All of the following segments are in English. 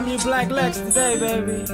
I'm your Black Lex today, baby.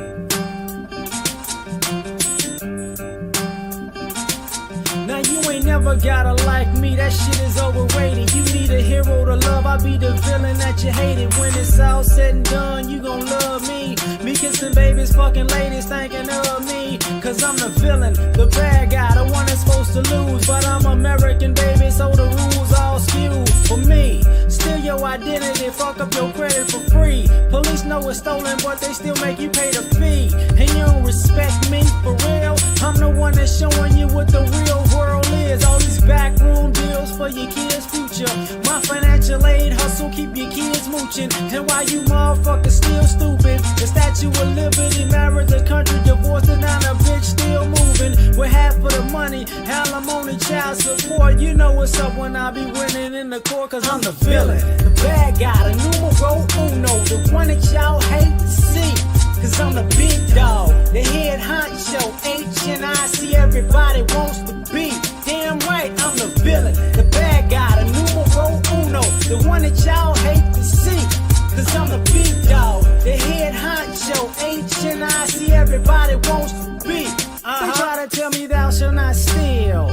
Now you ain't never gotta like me, that shit is overrated. You need a hero to love, I'll be the villain that you hated. When it's all said and done, you gon' love me. Me kissing babies, fucking ladies thinking of me. Cause I'm the villain, the bad guy, the one that's supposed to lose. But I'm American, baby, so the rules all skewed for me. Steal your identity, fuck up your credit for free. Police know it's stolen, but they still make you pay the fee. And you don't respect me, for real? I'm the one that's showing you what the real world is. All these backroom deals for your kids' future. My financial aid hustle keep your kids mooching. And why you motherfuckers still stupid? The Statue of Liberty married the country, divorced and now the bitch still moving. With half of the money, alimony, child support. You know what's up when I be winning in the court, cause I'm the villain, the bad guy, the numero uno, the one that y'all hate to see. Cause I'm the big dog, the head honcho, H&I-C, everybody wants to be. Damn right, I'm the villain, the bad guy, the numero uno, the one that y'all hate to see. Cause I'm the big dog, the head honcho, H&I-C, everybody wants to be. They try to tell me thou shalt not steal.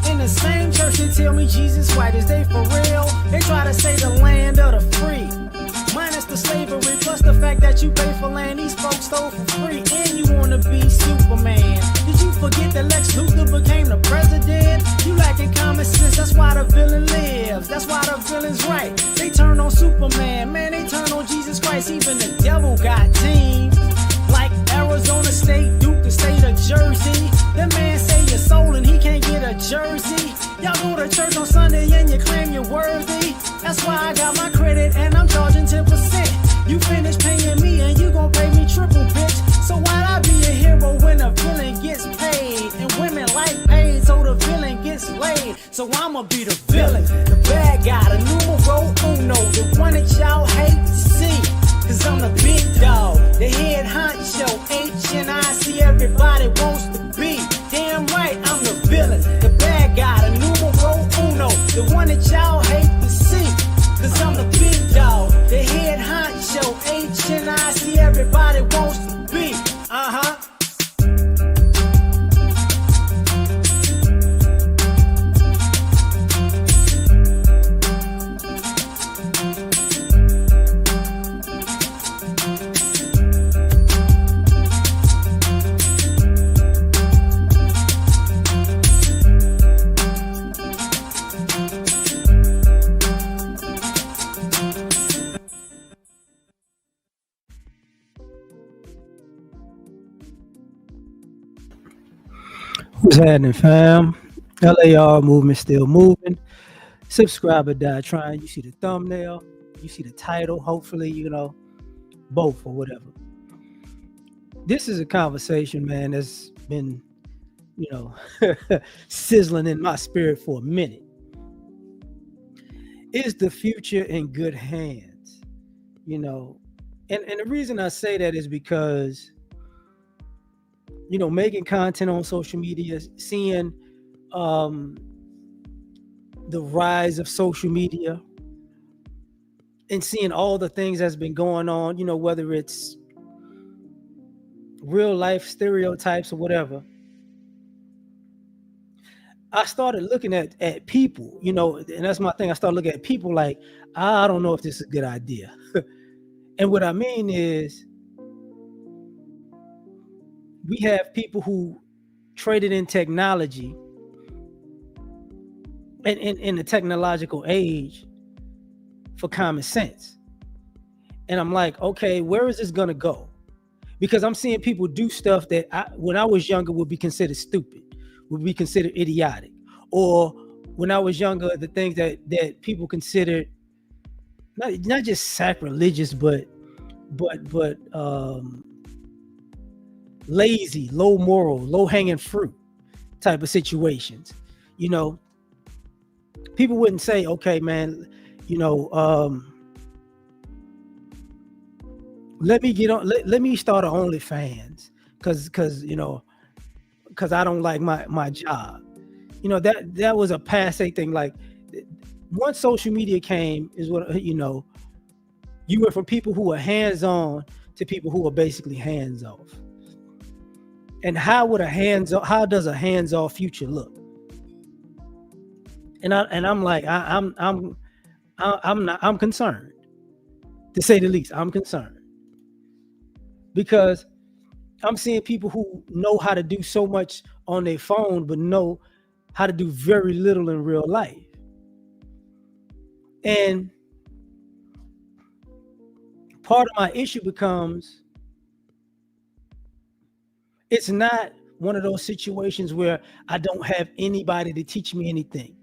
In the same church they tell me Jesus white, is they for real? They try to say the land of the free, minus the slavery, plus the fact that you pay for land these folks stole for free. And you wanna be Superman. Did you forget that Lex Luthor became the president? You lacking common sense, that's why the villain lives. That's why the villain's right. They turn on Superman, man, they turn on Jesus Christ. Even the devil got teams like Arizona State, Duke, the state of Jersey. That man say you're sold and he can't get a jersey. Y'all go to church on Sunday and you claim you're worthy. That's why I got my credit and I'm charging 10%. You finish paying me and you gon' pay me triple, bitch. So why'd I be a hero when a villain gets paid? And women like paid, so the villain gets laid. So I'ma be the villain, the bad guy, the numero uno, the one that y'all hate to see. Cause I'm the big dog, the head honcho, H&I-C, everybody wants to be. Damn right, I'm the villain, the bad guy, the numero uno, the one that y'all hate to see. Cause I'm the big dog, the head honcho, H&I-C, everybody wants to be. What's happening, fam? L.A.R. movement still moving. Subscriber die trying. You see the thumbnail, you see the title. Hopefully, both or whatever. This is a conversation, man, that's been, sizzling in my spirit for a minute. Is the future in good hands? And the reason I say that is because making content on social media, seeing the rise of social media and seeing all the things that's been going on, whether it's real life stereotypes or whatever. I started looking at people, and that's my thing. I started looking at people like, I don't know if this is a good idea. And what I mean is, we have people who traded in technology and in the technological age for common sense. And I'm like, okay, where is this gonna go? Because I'm seeing people do stuff that when I was younger would be considered stupid, would be considered idiotic. Or when I was younger, the things that people considered not just sacrilegious, but lazy, low moral, low hanging fruit type of situations. People wouldn't say, okay, man, let me start an OnlyFans because I don't like my job. That was a passe thing. Like, once social media came, is what you went from people who were hands-on to people who are basically hands off. And how does a hands off future look? I'm like, I'm concerned, to say the least. I'm concerned because I'm seeing people who know how to do so much on their phone, but know how to do very little in real life. And part of my issue becomes, it's not one of those situations where I don't have anybody to teach me anything.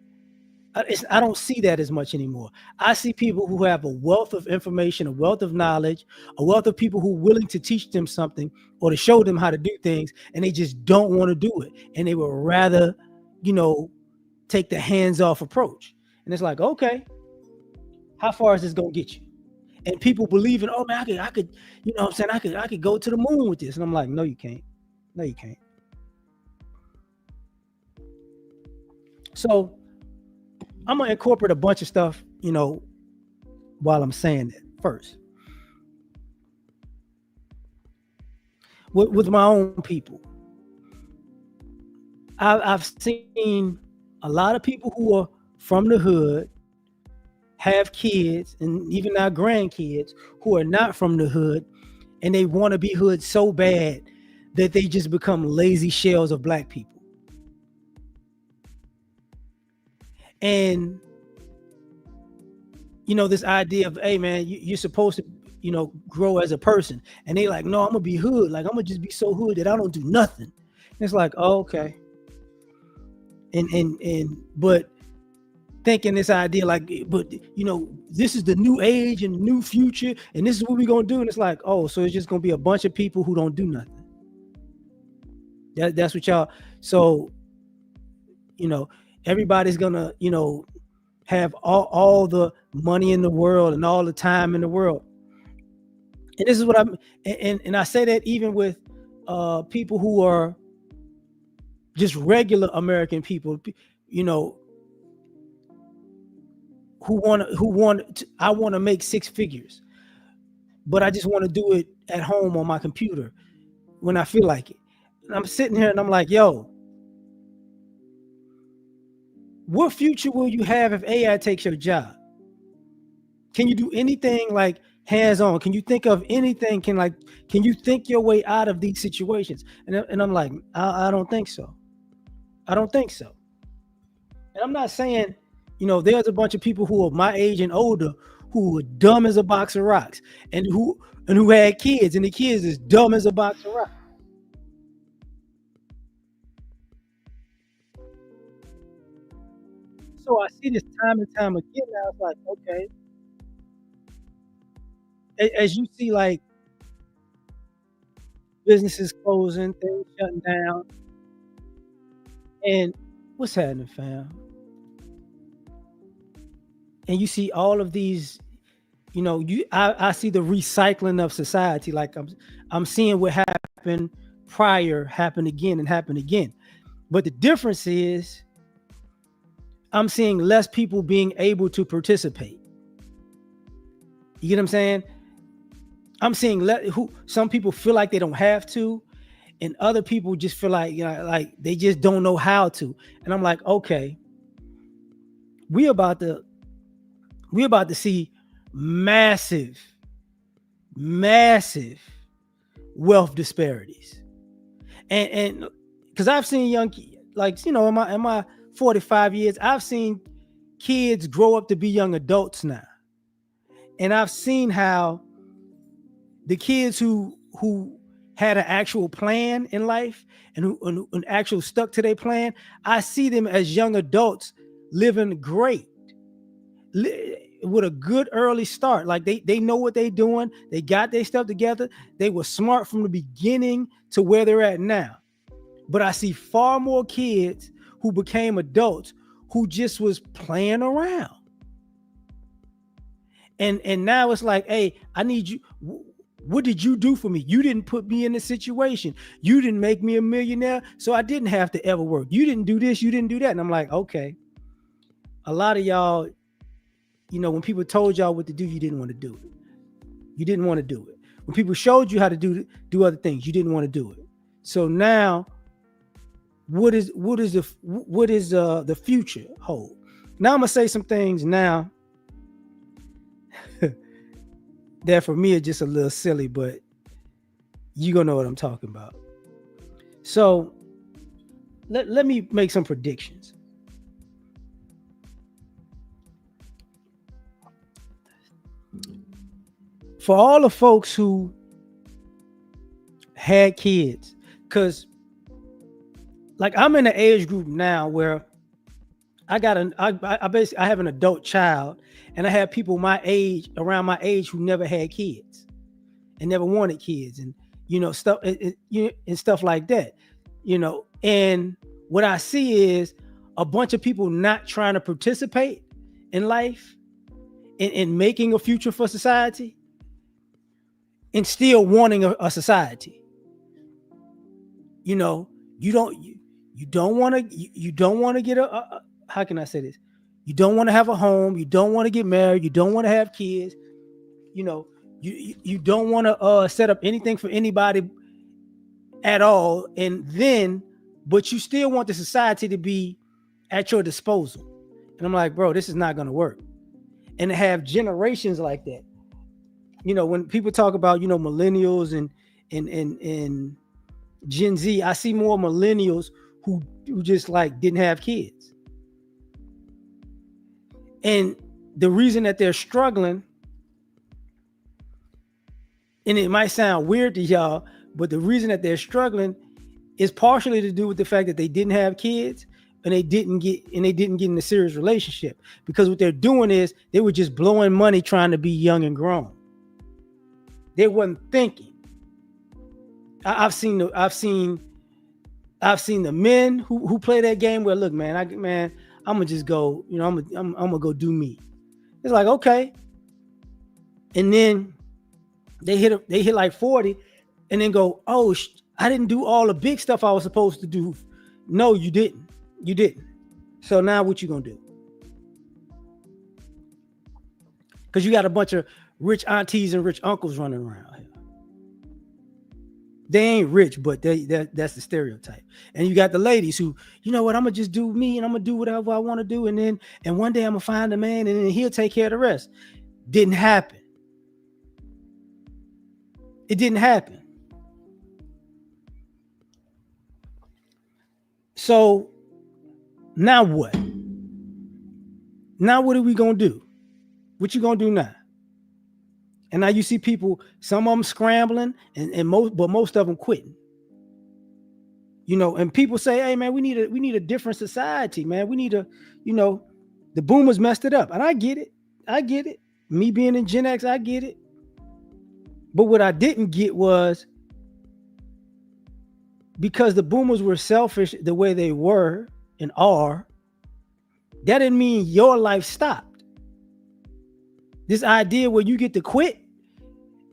I don't see that as much anymore. I see people who have a wealth of information, a wealth of knowledge, a wealth of people who are willing to teach them something or to show them how to do things, and they just don't want to do it. And they would rather, take the hands-off approach. And it's like, okay, how far is this gonna get you? And people believing, oh man, I could, what I'm saying, I could go to the moon with this. And I'm like, no, you can't. No, you can't. So I'm gonna incorporate a bunch of stuff, while I'm saying it first. With my own people. I've seen a lot of people who are from the hood, have kids, and even now grandkids who are not from the hood, and they want to be hood so bad that they just become lazy shells of black people. And this idea of, hey man, you're supposed to grow as a person, and they like, no, I'm gonna be hood, like I'm gonna just be so hood that I don't do nothing. And it's like, oh, okay. And but thinking this idea like, but this is the new age and new future, and this is what we're gonna do. And it's like, oh, so it's just gonna be a bunch of people who don't do nothing. That's what y'all. So everybody's gonna have all the money in the world and all the time in the world. And this is what and I say that even with people who are just regular American people, I want to make six figures, but I just want to do it at home on my computer when I feel like it. And I'm sitting here and I'm like, yo, what future will you have if AI takes your job? Can you do anything like hands-on? Can you think of anything? Can you think your way out of these situations? And I'm like, I don't think so. I don't think so. And I'm not saying, there's a bunch of people who are my age and older who are dumb as a box of rocks, and who had kids, and the kids is dumb as a box of rocks. So I see this time and time again. Now it's like, okay, as you see, like businesses closing, things shutting down, and what's happening, fam? And you see all of these, I see the recycling of society. Like I'm seeing what happened prior happen again and happen again. But the difference is I'm seeing less people being able to participate. You get what I'm saying? I'm seeing some people feel like they don't have to, and other people just feel like, like they just don't know how to. And I'm like, okay, we about to see massive wealth disparities. And because I've seen young, like, in my 45 years, I've seen kids grow up to be young adults now. And I've seen how the kids who had an actual plan in life and who actually stuck to their plan, I see them as young adults living great, with a good early start. Like they know what they're doing. They got their stuff together. They were smart from the beginning to where they're at now. But I see far more kids who became adults who just was playing around. And now it's like, hey, I need you. What did you do for me? You didn't put me in this situation. You didn't make me a millionaire, so I didn't have to ever work. You didn't do this. You didn't do that. And I'm like, okay. A lot of y'all, when people told y'all what to do, you didn't want to do it. You didn't want to do it. When people showed you how to do other things, you didn't want to do it. So now, what is the future hold? Now I'm gonna say some things now that for me are just a little silly, but you're gonna know what I'm talking about. So let me make some predictions. For all the folks who had kids, because like I'm in the age group now where I basically I have an adult child, and I have people my age, around my age, who never had kids and never wanted kids, and stuff and stuff like that. And what I see is a bunch of people not trying to participate in life and making a future for society, and still wanting a society. You don't want to get a how can I say this? You don't want to have a home. You don't want to get married. You don't want to have kids. You don't want to set up anything for anybody at all. But you still want the society to be at your disposal. And I'm like, bro, this is not going to work. And to have generations like that. When people talk about, millennials and Gen Z, I see more millennials who just like didn't have kids. And the reason that they're struggling, and it might sound weird to y'all, but the reason that they're struggling is partially to do with the fact that they didn't have kids and they didn't get in a serious relationship. Because what they're doing is they were just blowing money trying to be young and grown. They wasn't thinking. I've seen the men who play that game where, look, man, I'm gonna just go, I'm gonna go do me. It's like, okay. And then they hit like 40 and then go, oh, I didn't do all the big stuff I was supposed to do. No, you didn't. So now what you gonna do? Because you got a bunch of rich aunties and rich uncles running around here. They ain't rich, but that's the stereotype. And you got the ladies who, you know what, I'm gonna just do me and I'm gonna do whatever I want to do, and one day I'm gonna find a man and then he'll take care of the rest. Didn't happen. It didn't happen. So now what? Now what are we gonna do? What you gonna do now? And now you see people, some of them scrambling, and most of them quitting. And people say, hey man, we need a different society, man. We need the boomers messed it up. And I get it. Me being in Gen X, I get it. But what I didn't get was, because the boomers were selfish the way they were and are, that didn't mean your life stopped. This idea where you get to quit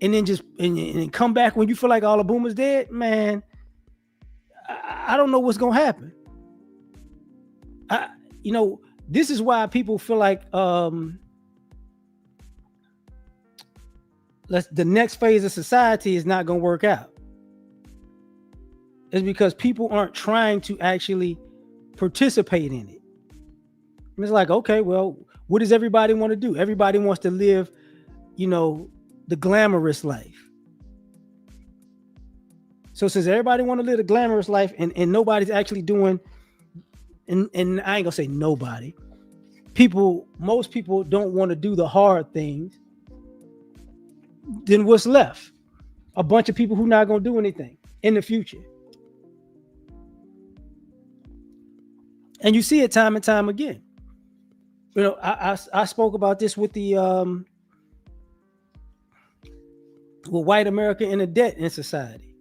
and then just and come back when you feel like all the boomers dead, man, I don't know what's gonna happen. This is why people feel like the next phase of society is not gonna work out. It's because people aren't trying to actually participate in it. And it's like, okay, well, what does everybody want to do? Everybody wants to live, the glamorous life. So since everybody want to live the glamorous life and nobody's actually doing, and I ain't gonna say nobody, most people don't want to do the hard things, then what's left? A bunch of people who not gonna do anything in the future. And you see it time and time again. I spoke about this with the with white America in the debt in society.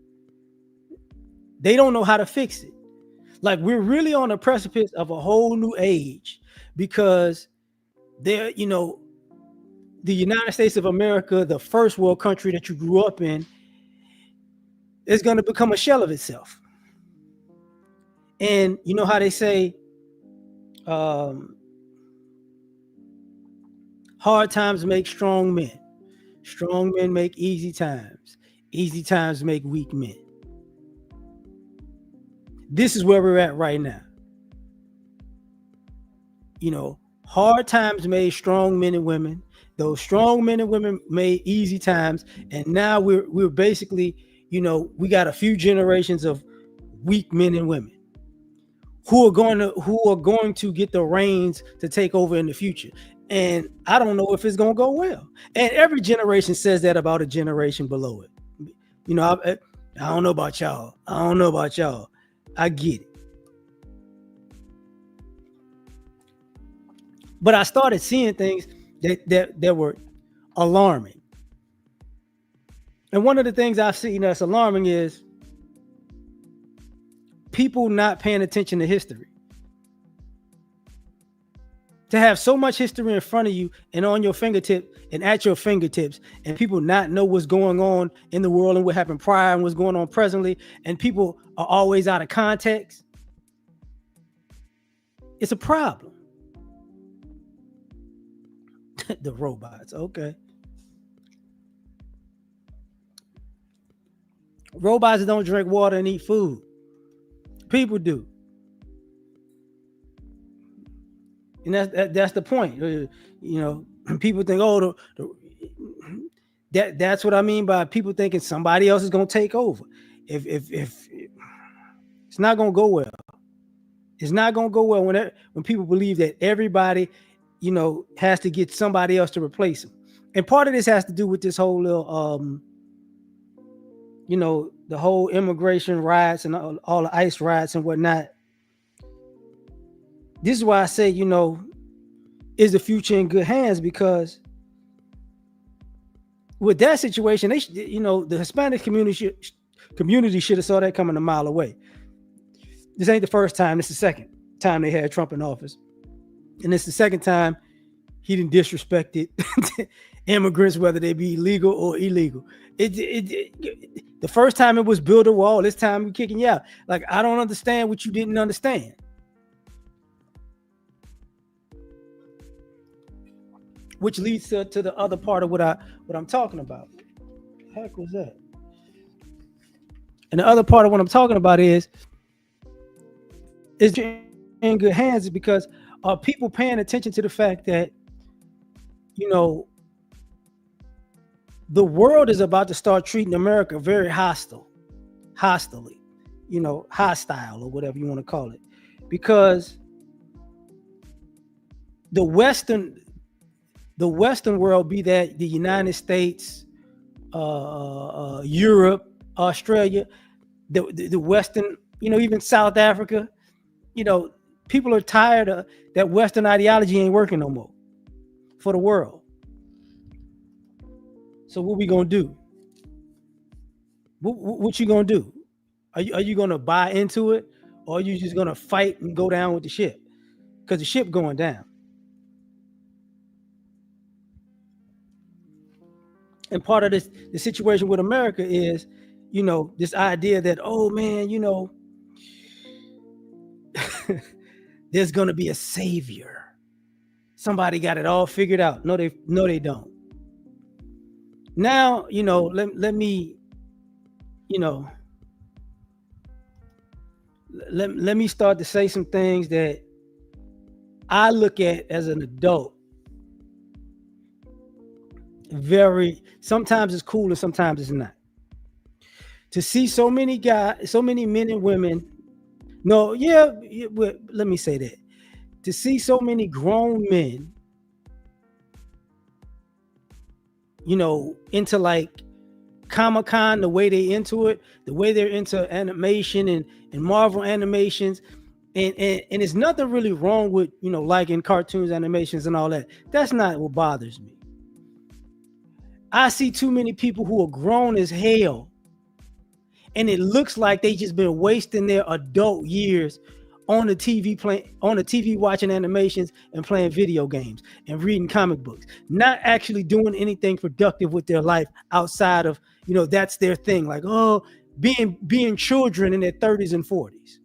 They don't know how to fix it. Like, we're really on the precipice of a whole new age, because they're, the United States of America, the first world country that you grew up in, is going to become a shell of itself. And you know how they say, hard times make strong men. Strong men make easy times. Easy times make weak men. This is where we're at right now. Hard times made strong men and women. Those strong men and women made easy times, and now we're basically, we got a few generations of weak men and women who are going to get the reins to take over in the future. And I don't know if it's going to go well. And every generation says that about a generation below it. I don't know about y'all. I don't know about y'all. I get it. But I started seeing things that were alarming. And one of the things I've seen that's alarming is people not paying attention to history. To have so much history in front of you and on your fingertip and at your fingertips, and people not know what's going on in the world and what happened prior and what's going on presently, and people are always out of context, it's a problem. The robots, okay. Robots don't drink water and eat food. People do. And that's the point. People think, oh, that's what I mean by people thinking somebody else is going to take over. If it's not going to go well. It's not going to go well when people believe that everybody, has to get somebody else to replace them. And part of this has to do with this whole little, the whole immigration riots and all the ICE riots and whatnot. This is why I say, is the future in good hands? Because with that situation, the Hispanic community should have saw that coming a mile away. This ain't the first time. This is the second time they had Trump in office. And it's the second time he didn't disrespected immigrants, whether they be legal or illegal. The first time it was build a wall. This time we're kicking you out. Like, I don't understand what you didn't understand. Which leads to the other part of what I'm talking about. What the heck was that? And the other part of what I'm talking about is in good hands, because are people paying attention to the fact that the world is about to start treating America very hostile, hostile or whatever you want to call it, because the Western world, be that the United States, Europe, Australia, the Western, even South Africa, people are tired of that. Western ideology ain't working no more for the world. So what we gonna do? What you gonna do? Are you gonna buy into it, or are you just gonna fight and go down with the ship? Because the ship going down. And part of the situation with America is, this idea that, oh man, there's gonna be a savior. Somebody got it all figured out. No, they don't. Now, let me, let me start to say some things that I look at as an adult. Sometimes it's cool and sometimes it's not. To see so many men and women. No, let me say that. To see so many grown men, into like Comic-Con, the way they into it, the way they're into animation and Marvel animations, and there's nothing really wrong with, liking cartoons, animations and all that. That's not what bothers me. I see too many people who are grown as hell, and it looks like they just been wasting their adult years on the TV watching animations and playing video games and reading comic books, not actually doing anything productive with their life outside of, that's their thing. Like, oh, being children in their 30s and 40s.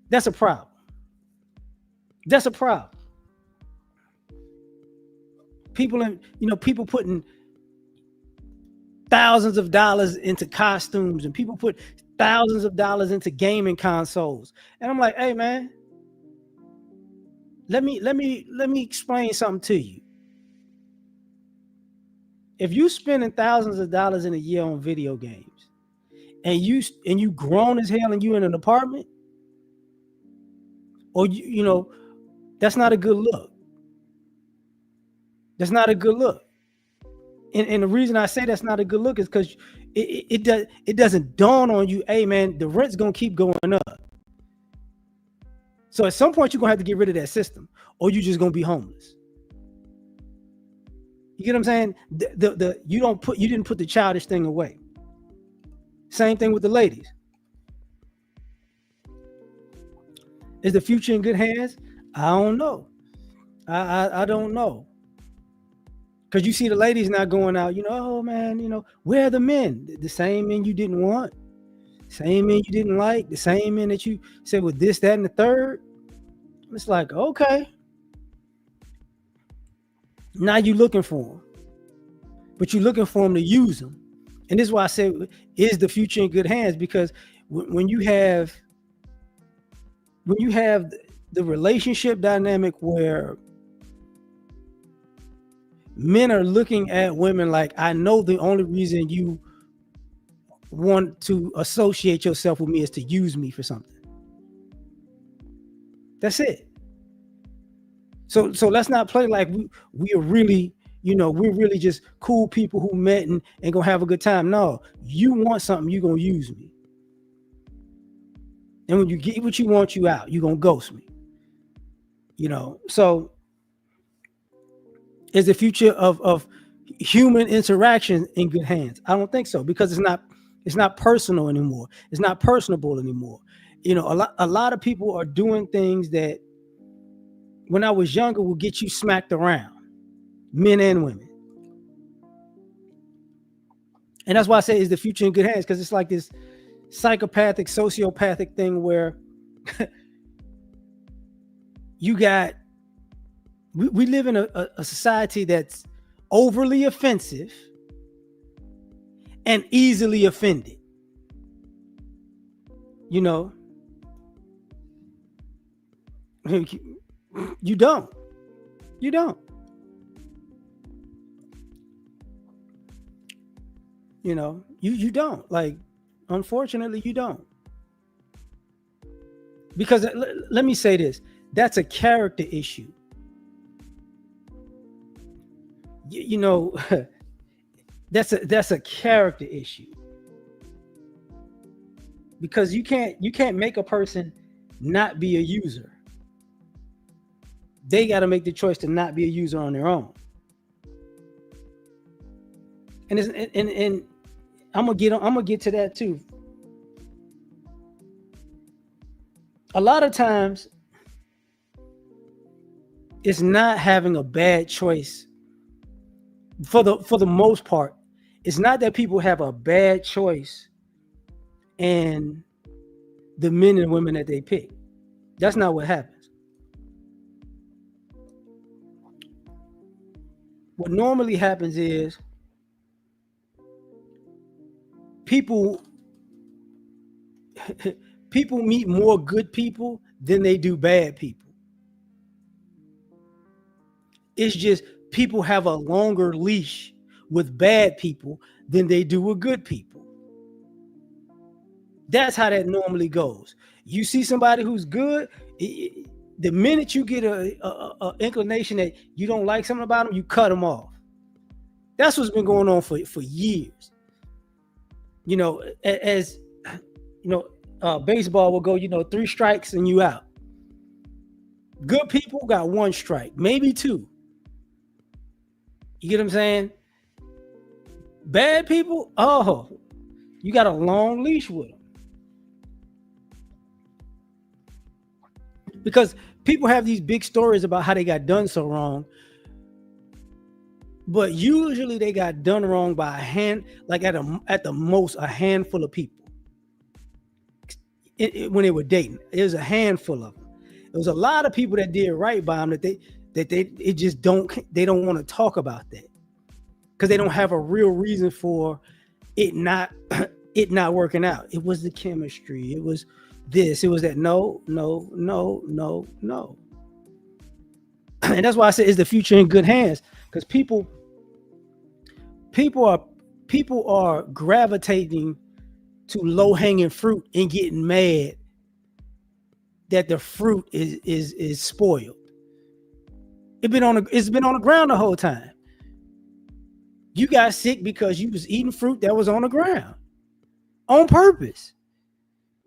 That's a problem. That's a problem. People putting thousands of dollars into costumes, and people put thousands of dollars into gaming consoles. And I'm like, hey man, let me explain something to you. If you spending thousands of dollars in a year on video games, and you grown as hell and you in an apartment, or you know, that's not a good look. That's not a good look. And the reason I say that's not a good look is because it doesn't dawn on you, hey man, the rent's gonna keep going up. So at some point you're gonna have to get rid of that system, or you just gonna be homeless. You get what I'm saying? You didn't put the childish thing away. Same thing with the ladies. Is the future in good hands? I don't know. I don't know. Because you see the ladies not going out, oh man, where are the men? The same men you didn't want, same men you didn't like, the same men that you said with this, that, and the third. It's like, okay. Now you're looking for them. But you're looking for them to use them. And this is why I say, is the future in good hands? Because when you have the relationship dynamic where men are looking at women like, I know the only reason you want to associate yourself with me is to use me for something. That's it. So let's not play like we are really, we're really just cool people who met and gonna have a good time. No, you want something, you're gonna use me. And when you get what you want, you out. You're gonna ghost me. So is the future of human interaction in good hands? I don't think so, because it's not personal anymore. It's not personable anymore. A lot of people are doing things that when I was younger will get you smacked around, men and women. And that's why I say is the future in good hands, because it's like this psychopathic, sociopathic thing where we live in a society that's overly offensive and easily offended. You don't. You don't. Like, unfortunately, you don't. Because let me say this, that's a character issue. That's a character issue. Because you can't make a person not be a user. They got to make the choice to not be a user on their own. And I'm gonna get to that too. A lot of times, it's not having a bad choice. For the most part, it's not that people have a bad choice in the men and women that they pick. That's not what happens. What normally happens is people meet more good people than they do bad people. It's just people have a longer leash with bad people than they do with good people. That's how that normally goes. You see somebody who's good, the minute you get a inclination that you don't like something about them, you cut them off. That's what's been going on for years. As baseball will go, 3 strikes and you out. Good people got 1 strike, maybe 2. You get what I'm saying? Bad people, you got a long leash with them. Because people have these big stories about how they got done so wrong. But usually they got done wrong by at the most a handful of people. When they were dating, it was a handful of them. There was a lot of people that did right by them that they don't want to talk about that because they don't have a real reason for it not it not working out. It was the chemistry. It was this. It was that. No, no, no, no, no. And that's why I said, is the future in good hands? Because people are people are gravitating to low hanging fruit and getting mad that the fruit is spoiled. It's been on the ground the whole time. You got sick because you was eating fruit that was on the ground on purpose.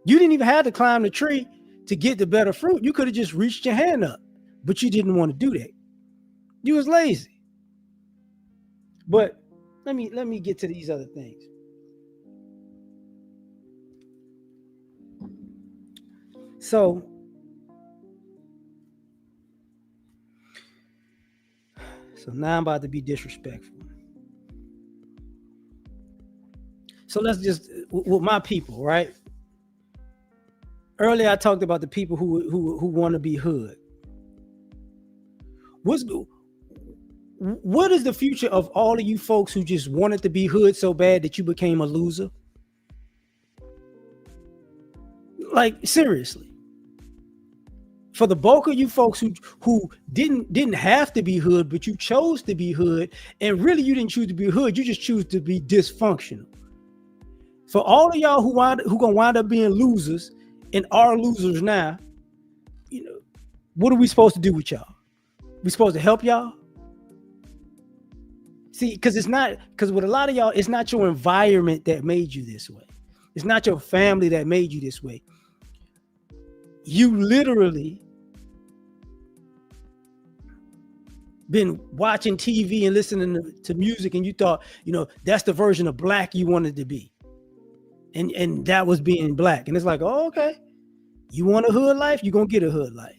You didn't even have to climb the tree to get the better fruit. You could have just reached your hand up, but you didn't want to do that. You was lazy. But let me get to these other things. So now I'm about to be disrespectful. So let's just with my people, right? Earlier I talked about the people who want to be hood. What's what is the future of all of you folks who just wanted to be hood so bad that you became a loser? Like seriously. For the bulk of you folks who didn't have to be hood, but you chose to be hood, and really you didn't choose to be hood, you just choose to be dysfunctional. For all of y'all who gonna wind up being losers and are losers now, you know, what are we supposed to do with y'all? We supposed to help y'all? See, because with a lot of y'all, it's not your environment that made you this way. It's not your family that made you this way. You literally been watching TV and listening to music, and you thought, that's the version of black you wanted to be. And that was being black. And it's like, oh, okay. You want a hood life? You're gonna get a hood life.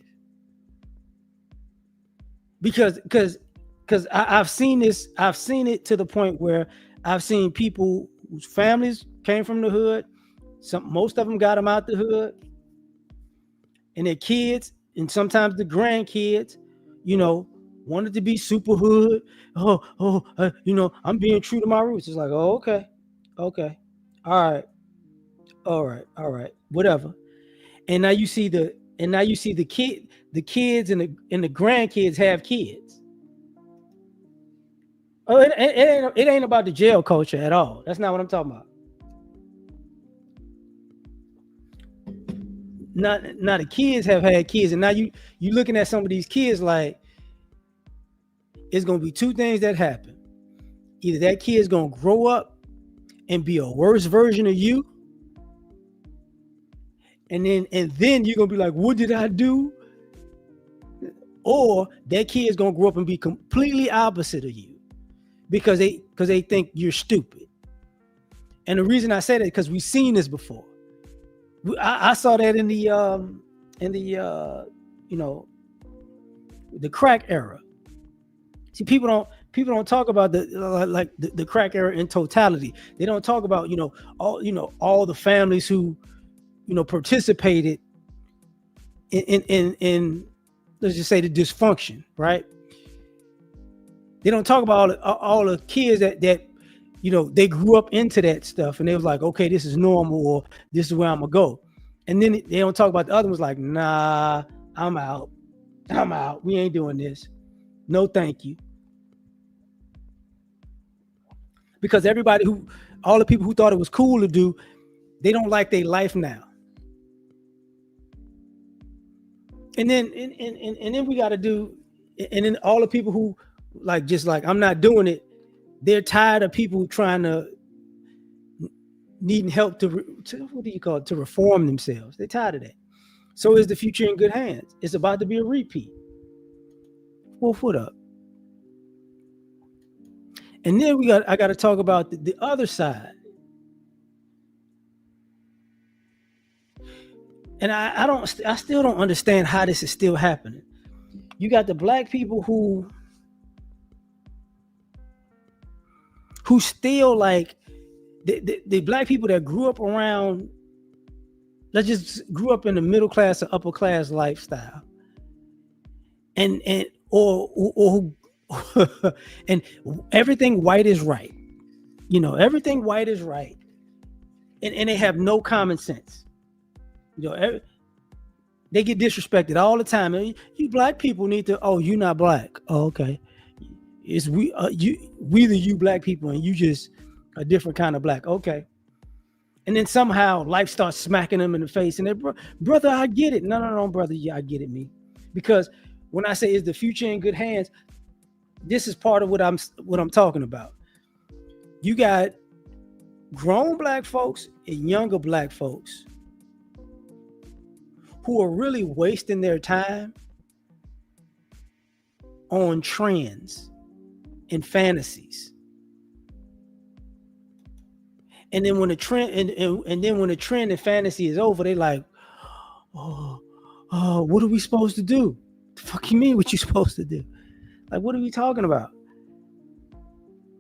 Because I've seen this, I've seen it to the point where I've seen people whose families came from the hood. Most of them got them out the hood. And their kids, and sometimes the grandkids, wanted to be super hood. I'm being true to my roots. It's like, oh, okay. All right, whatever. And now you see the kids and the grandkids have kids. Oh, it ain't about the jail culture at all. That's not what I'm talking about. Now the kids have had kids, and now you looking at some of these kids like it's gonna be two things that happen. Either that kid's gonna grow up and be a worse version of you, and then you're gonna be like, what did I do? Or that kid's gonna grow up and be completely opposite of you because they think you're stupid. And the reason I say that is because we've seen this before. I saw that in the crack era. See, people don't talk about the crack era in totality. They don't talk about all the families who participated in let's just say the dysfunction, right? They don't talk about all the kids that they grew up into that stuff, and they was like, okay, this is normal, or this is where I'm gonna go. And then they don't talk about the other ones like, nah, I'm out. We ain't doing this. No, thank you. Because all the people who thought it was cool to do, they don't like their life now. And then we got to do, and then all the people who I'm not doing it, they're tired of people trying to needing help to what do you call it, to reform themselves. They're tired of that. So is the future in good hands? It's about to be a repeat. Full foot up. And then I got to talk about the other side. And I still don't understand how this is still happening. You got the black people who still like the black people that grew up around, that just grew up in the middle class or upper class lifestyle, and and everything white is right. Everything white is right, and they have no common sense. They get disrespected all the time. You black people need to. Oh, you not black. Oh, okay. It's we the you black people, and you just a different kind of black. Okay. And then somehow life starts smacking them in the face, and they're, brother, I get it. No, no, no, brother, yeah, I get it, me. Because when I say is the future in good hands, this is part of what I'm talking about. You got grown black folks and younger black folks who are really wasting their time on trends and fantasies. And then when the trend and then when the trend and fantasy is over, they like, oh, what are we supposed to do? The fuck you mean what you supposed to do? Like, what are we talking about?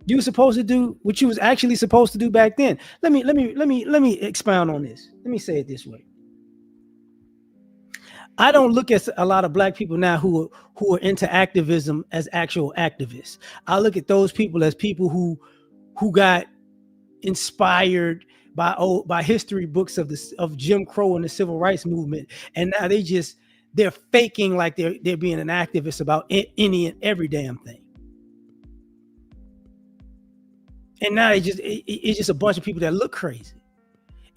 You were supposed to do what you was actually supposed to do back then. Let me expound on this. Let me say it this way. I don't look at a lot of black people now who are into activism as actual activists. I look at those people as people who got inspired by history books of Jim Crow and the civil rights movement, and now they're faking like they're being an activist about any and every damn thing. And now it's just a bunch of people that look crazy.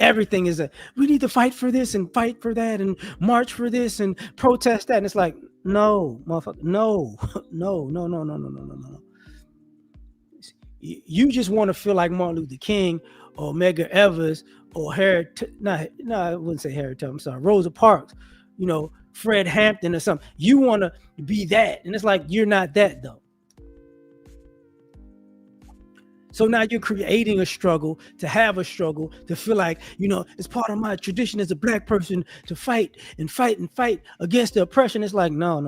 Everything is we need to fight for this and fight for that and march for this and protest that. And it's like, no, motherfucker, no, no, no, no, no, no, no, no, no. You just want to feel like Martin Luther King or Medgar Evers or I wouldn't say Harriet Tubman, I'm sorry, Rosa Parks, Fred Hampton or something. You want to be that. And it's like, you're not that though. So now you're creating a struggle, to have a struggle, to feel like, it's part of my tradition as a black person to fight and fight and fight against the oppression. It's like, no.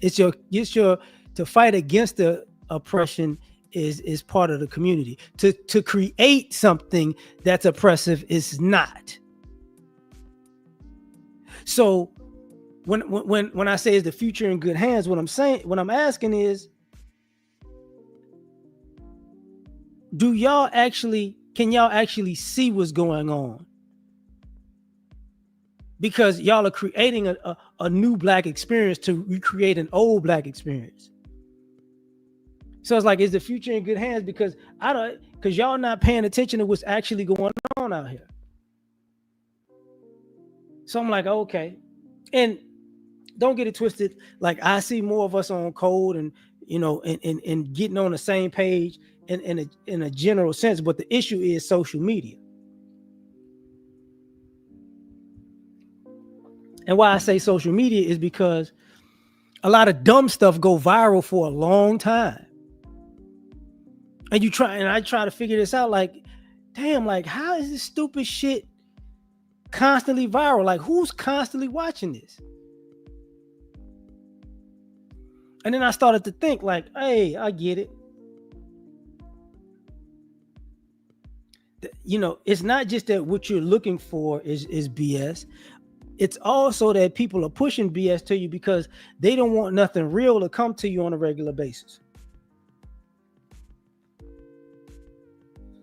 It's your to fight against the oppression is part of the community. To create something that's oppressive is not. So when I say is the future in good hands, what I'm asking is, can y'all actually see what's going on? Because y'all are creating a new black experience to recreate an old black experience. So it's like, is the future in good hands? Because y'all not paying attention to what's actually going on out here. So I'm like, okay. And don't get it twisted. Like, I see more of us on code and and getting on the same page in a general sense, but the issue is social media. And why I say social media is because a lot of dumb stuff go viral for a long time. And I try to figure this out, like, damn, like, how is this stupid shit constantly viral? Like, who's constantly watching this? And then I started to think, like, hey, I get it. It's not just that what you're looking for is BS. It's also that people are pushing BS to you because they don't want nothing real to come to you on a regular basis.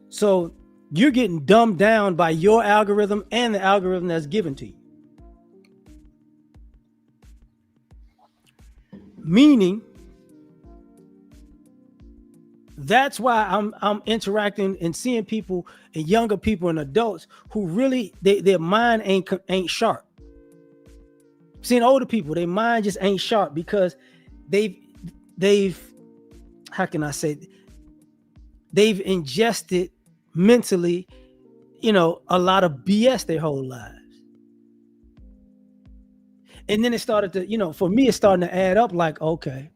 So you're getting dumbed down by your algorithm and the algorithm that's given to you. Meaning, that's why I'm interacting and seeing people and younger people and adults who really their mind ain't sharp. Seeing older people, their mind just ain't sharp because they've how can I say, they've ingested mentally, a lot of BS their whole lives. And then it started to, for me, it's starting to add up like, okay,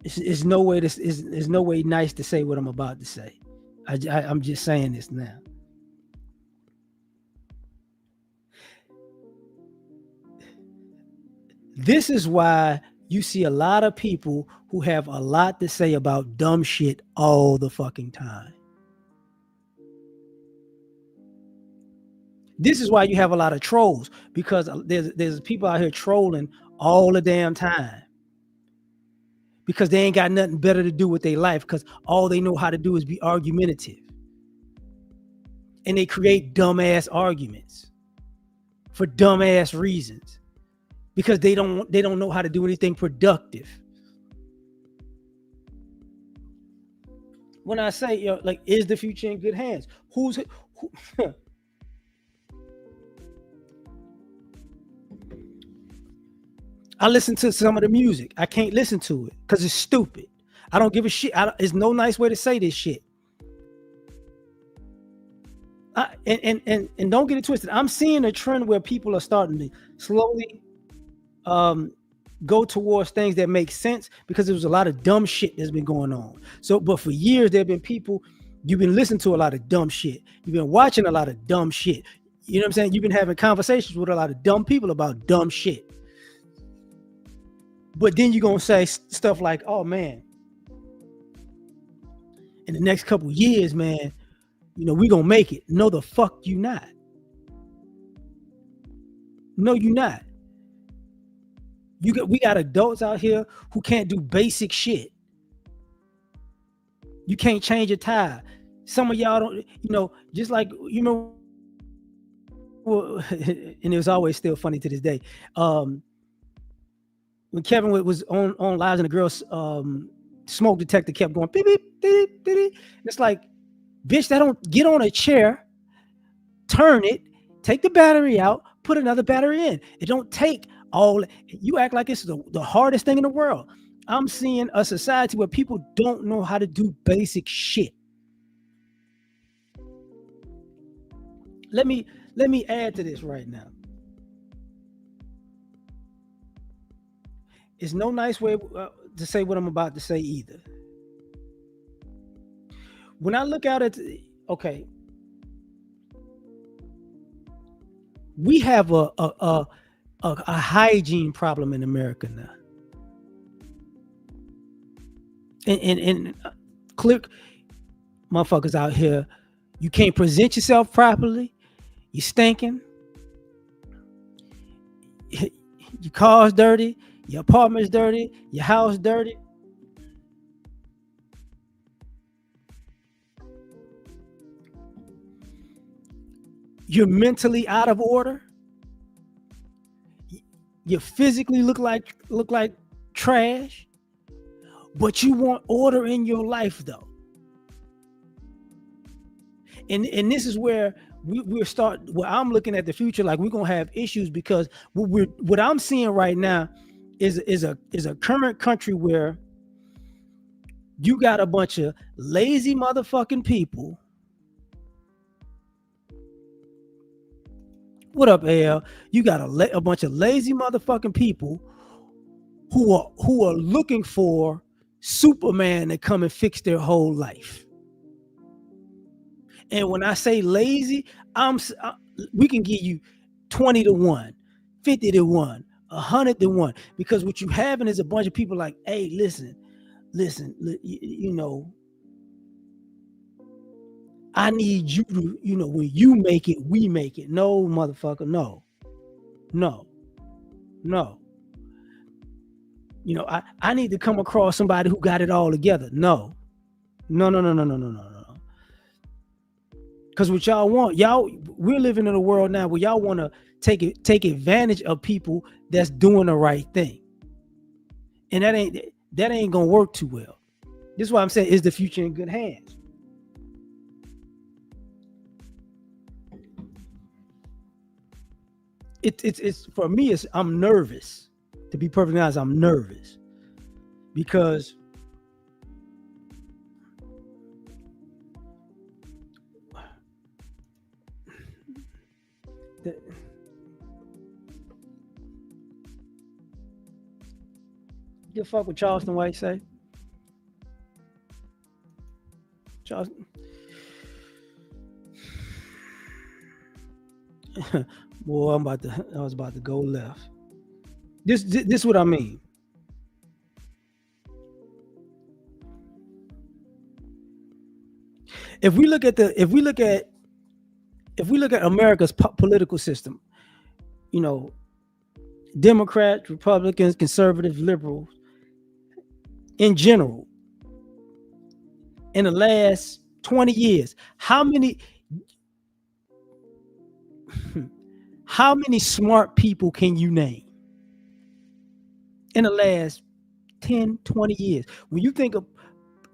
it's no way there's no way nice to say what I'm about to say. I'm just saying this now. This is why you see a lot of people who have a lot to say about dumb shit all the fucking time. This is why you have a lot of trolls, because there's people out here trolling all the damn time. because they ain't got nothing better to do with their life, because all they know how to do is be argumentative. And they create dumbass arguments for dumbass reasons because they don't know how to do anything productive. When I say, like, is the future in good hands? Who I listen to some of the music. I can't listen to it because it's stupid. I don't give a shit. There's no nice way to say this shit. And don't get it twisted. I'm seeing a trend where people are starting to slowly go towards things that make sense, because there was a lot of dumb shit that's been going on. So, but for years there have been people, you've been listening to a lot of dumb shit. You've been watching a lot of dumb shit. You know what I'm saying? You've been having conversations with a lot of dumb people about dumb shit. But then you're going to say stuff like, oh man, in the next couple of years, man, we're going to make it. No, the fuck you not. No, you not. We got adults out here who can't do basic shit. You can't change a tire. Some of y'all don't, just like, and it was always still funny to this day. When Kevin was on Lives and the girl's smoke detector kept going beep, beep, beep, beep, beep. It's like, bitch, that don't get on a chair, turn it, take the battery out, put another battery in. It don't take all. You act like it's the hardest thing in the world. I'm seeing a society where people don't know how to do basic shit. Let me add to this right now. It's no nice way to say what I'm about to say either. When I look out at, okay, we have a hygiene problem in America now. And clear motherfuckers out here, you can't present yourself properly. You stinking. Your car's dirty. Your apartment's dirty. Your house dirty. You're mentally out of order. You physically look like trash. But you want order in your life, though. And this is where where I'm looking at the future, like we're gonna have issues, because what I'm seeing right now is a current country where you got a bunch of lazy motherfucking people. What up, L? You got a bunch of lazy motherfucking people who are looking for Superman to come and fix their whole life. And when I say lazy, we can give you 20-1, 50-1, 100-1, because what you having is a bunch of people like, hey, listen, I need you to, when you make it, we make it. No, motherfucker, no. I need to come across somebody who got it all together. No. Because what y'all want, we're living in a world now where y'all want to take advantage of people that's doing the right thing. And that ain't gonna work too well. This is why I'm saying, is the future in good hands? It's for me, I'm nervous. To be perfectly honest, I'm nervous because the fuck what Charleston White say? Charleston. Boy, I was about to go left. This is what I mean. If we look at America's political system, Democrats, Republicans, conservatives, liberals, in general, in the last 20 years, how many smart people can you name in the last 10, 20 years? When you think of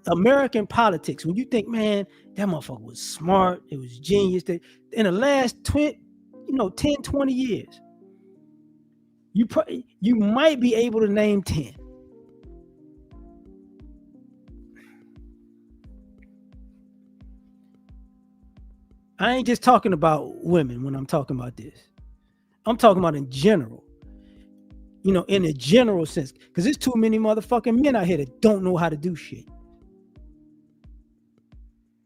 American politics, when you think, man, that motherfucker was smart, it was genius. In the last 10, 20 years, you might be able to name 10. I ain't just talking about women when I'm talking about this. I'm talking about in general. In a general sense, because there's too many motherfucking men out here that don't know how to do shit.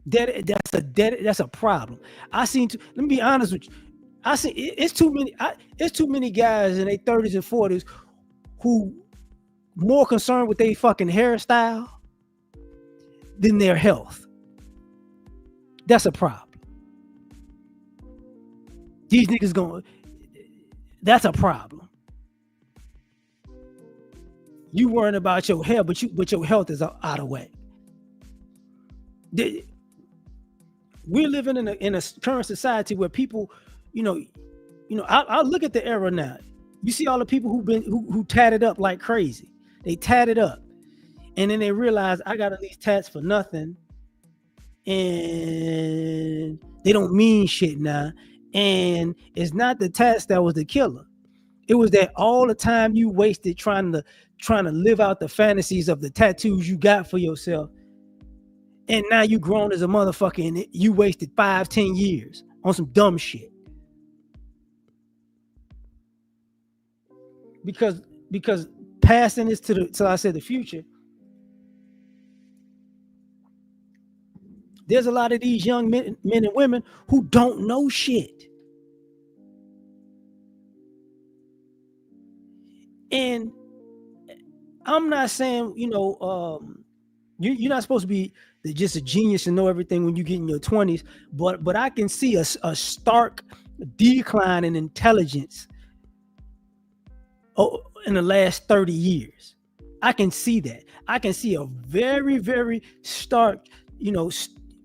That's a problem. Let me be honest with you. I see it's too many guys in their 30s and 40s who more concerned with their fucking hairstyle than their health. That's a problem. These niggas that's a problem. You worrying about your hair, but your health is out of whack. We're living in a current society where people, I look at the era now. You see all the people who tatted up like crazy. They tatted up, and then they realize I got all these tats for nothing, and they don't mean shit now. And it's not the tats that was the killer. It was that all the time you wasted trying to live out the fantasies of the tattoos you got for yourself. And now you grown as a motherfucker and you wasted 5-10 years on some dumb shit. Because passing this till I said the future, there's a lot of these young men and women who don't know shit. And I'm not saying, you're not supposed to be just a genius and know everything when you get in your 20s, but I can see a stark decline in intelligence in the last 30 years. I can see that. I can see a very, very stark,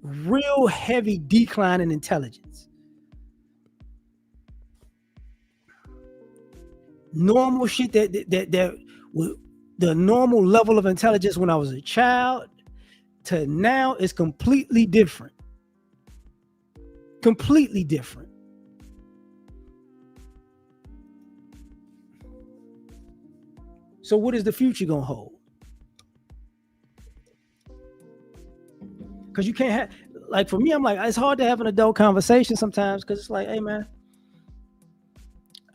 real heavy decline in intelligence. Normal shit that the normal level of intelligence when I was a child to now is completely different. Completely different. So what is the future gonna hold? Because you can't have, like, for me, I'm like, it's hard to have an adult conversation sometimes because it's like, hey man,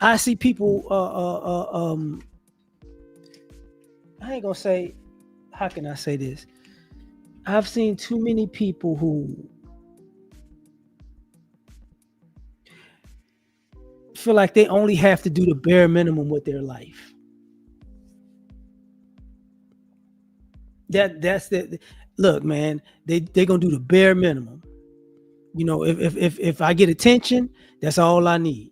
I see people I ain't gonna say, how can I say this? I've seen too many people who feel like they only have to do the bare minimum with their life. That's the look, man. They're gonna do the bare minimum. If I get attention, that's all I need.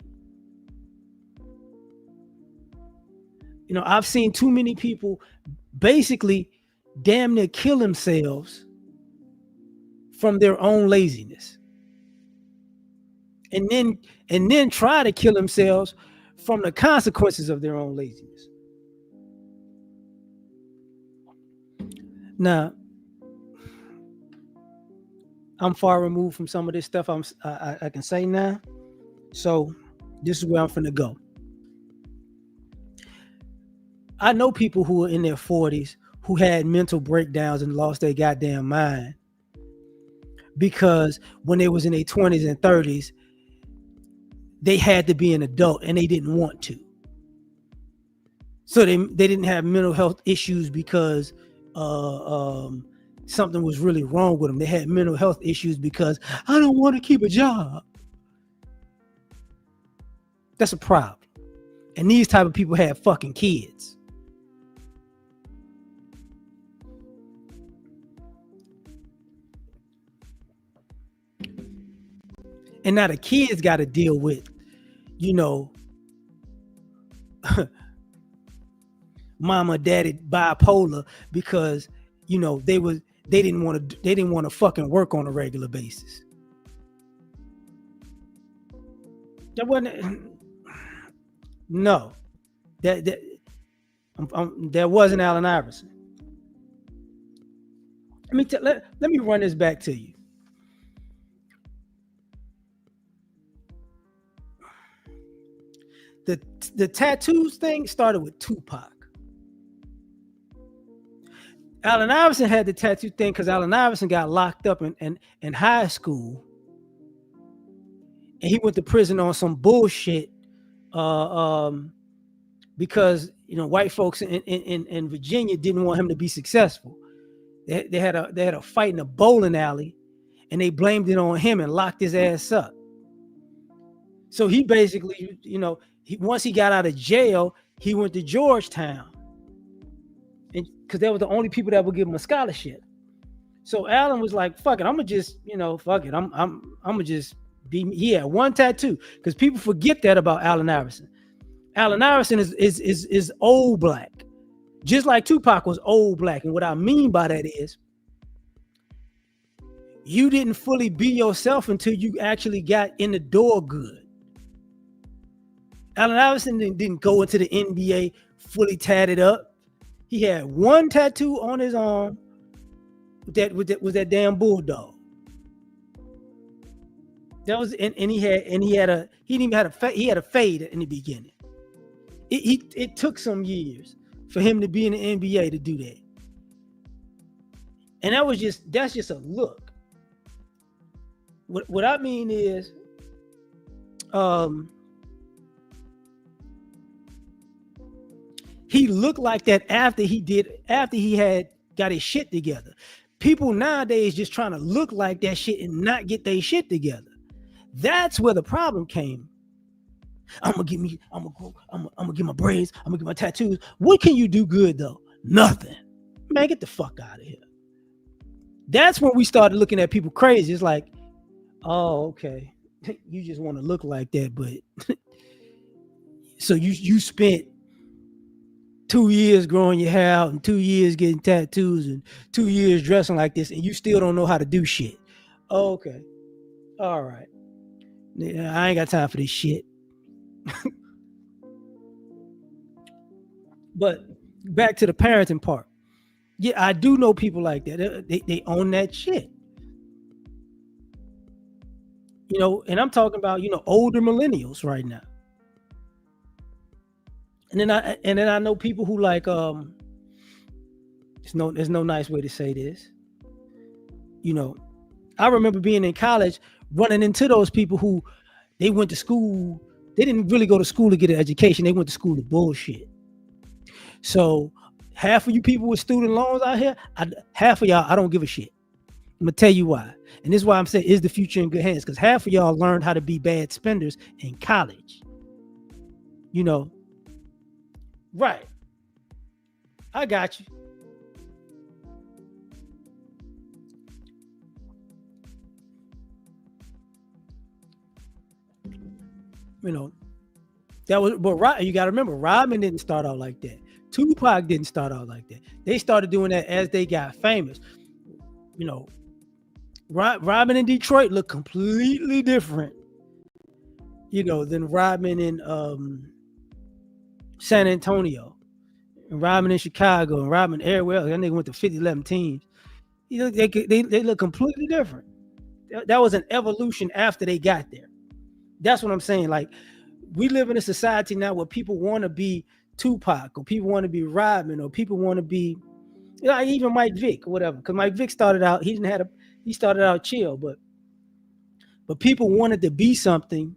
I've seen too many people basically damn near kill themselves from their own laziness. And then try to kill themselves from the consequences of their own laziness. Now, I'm far removed from some of this stuff I can say now. So this is where I'm finna go. I know people who are in their 40s who had mental breakdowns and lost their goddamn mind because when they was in their 20s and 30s, they had to be an adult and they didn't want to. So they didn't have mental health issues because something was really wrong with them. They had mental health issues because I don't want to keep a job. That's a problem. And these type of people have fucking kids. And now the kids got to deal with, mama, daddy bipolar because they didn't want to fucking work on a regular basis. That wasn't no that there wasn't Allen Iverson. Let me run this back to you. The tattoos thing started with Tupac. Allen Iverson had the tattoo thing because Allen Iverson got locked up in high school, and he went to prison on some bullshit because white folks in Virginia didn't want him to be successful. They had a fight in a bowling alley, and they blamed it on him and locked his ass up. So he basically, once he got out of jail, he went to Georgetown, and because they were the only people that would give him a scholarship. So Allen was like, "Fuck it, I'm gonna just, fuck it, I'm gonna just be." He had one tattoo because people forget that about Allen Iverson. Allen Iverson is old black, just like Tupac was old black. And what I mean by that is, you didn't fully be yourself until you actually got in the door good. Allen Iverson didn't go into the NBA fully tatted up. He had one tattoo on his arm with that damn bulldog. That was and he had a fade in the beginning. It took some years for him to be in the NBA to do that. And that's just a look. What I mean is he looked like that after he had got his shit together. People nowadays just trying to look like that shit and not get their shit together. That's where the problem came. I'm gonna get my braids, I'm gonna get my tattoos. What can you do good though? Nothing. Man, get the fuck out of here. That's when we started looking at people crazy. It's like, oh, okay. You just want to look like that, but so you spent 2 years growing your hair out and 2 years getting tattoos and 2 years dressing like this, and you still don't know how to do shit. Oh, okay. All right. I ain't got time for this shit. But back to the parenting part. Yeah, I do know people like that. They own that shit. And I'm talking about, older millennials right now. And then I know people who like there's no nice way to say this. I remember being in college running into those people who they went to school. They didn't really go to school to get an education. They went to school to bullshit. So half of you people with student loans out here, half of y'all, I don't give a shit. I'm gonna tell you why. And this is why I'm saying, is the future in good hands? Because half of y'all learned how to be bad spenders in college. Right. I got you. That was, but you got to remember, Rodman didn't start out like that. Tupac didn't start out like that. They started doing that as they got famous. Rodman in Detroit looked completely different, than Rodman in San Antonio, and Rodman in Chicago, and Rodman everywhere else. That nigga went to 50-11 teams. They look completely different. That was an evolution after they got there. That's what I'm saying. Like, we live in a society now where people want to be Tupac, or people want to be Rodman, or people want to be, even Mike Vick or whatever. Because Mike Vick started out, he started out chill, but people wanted to be something.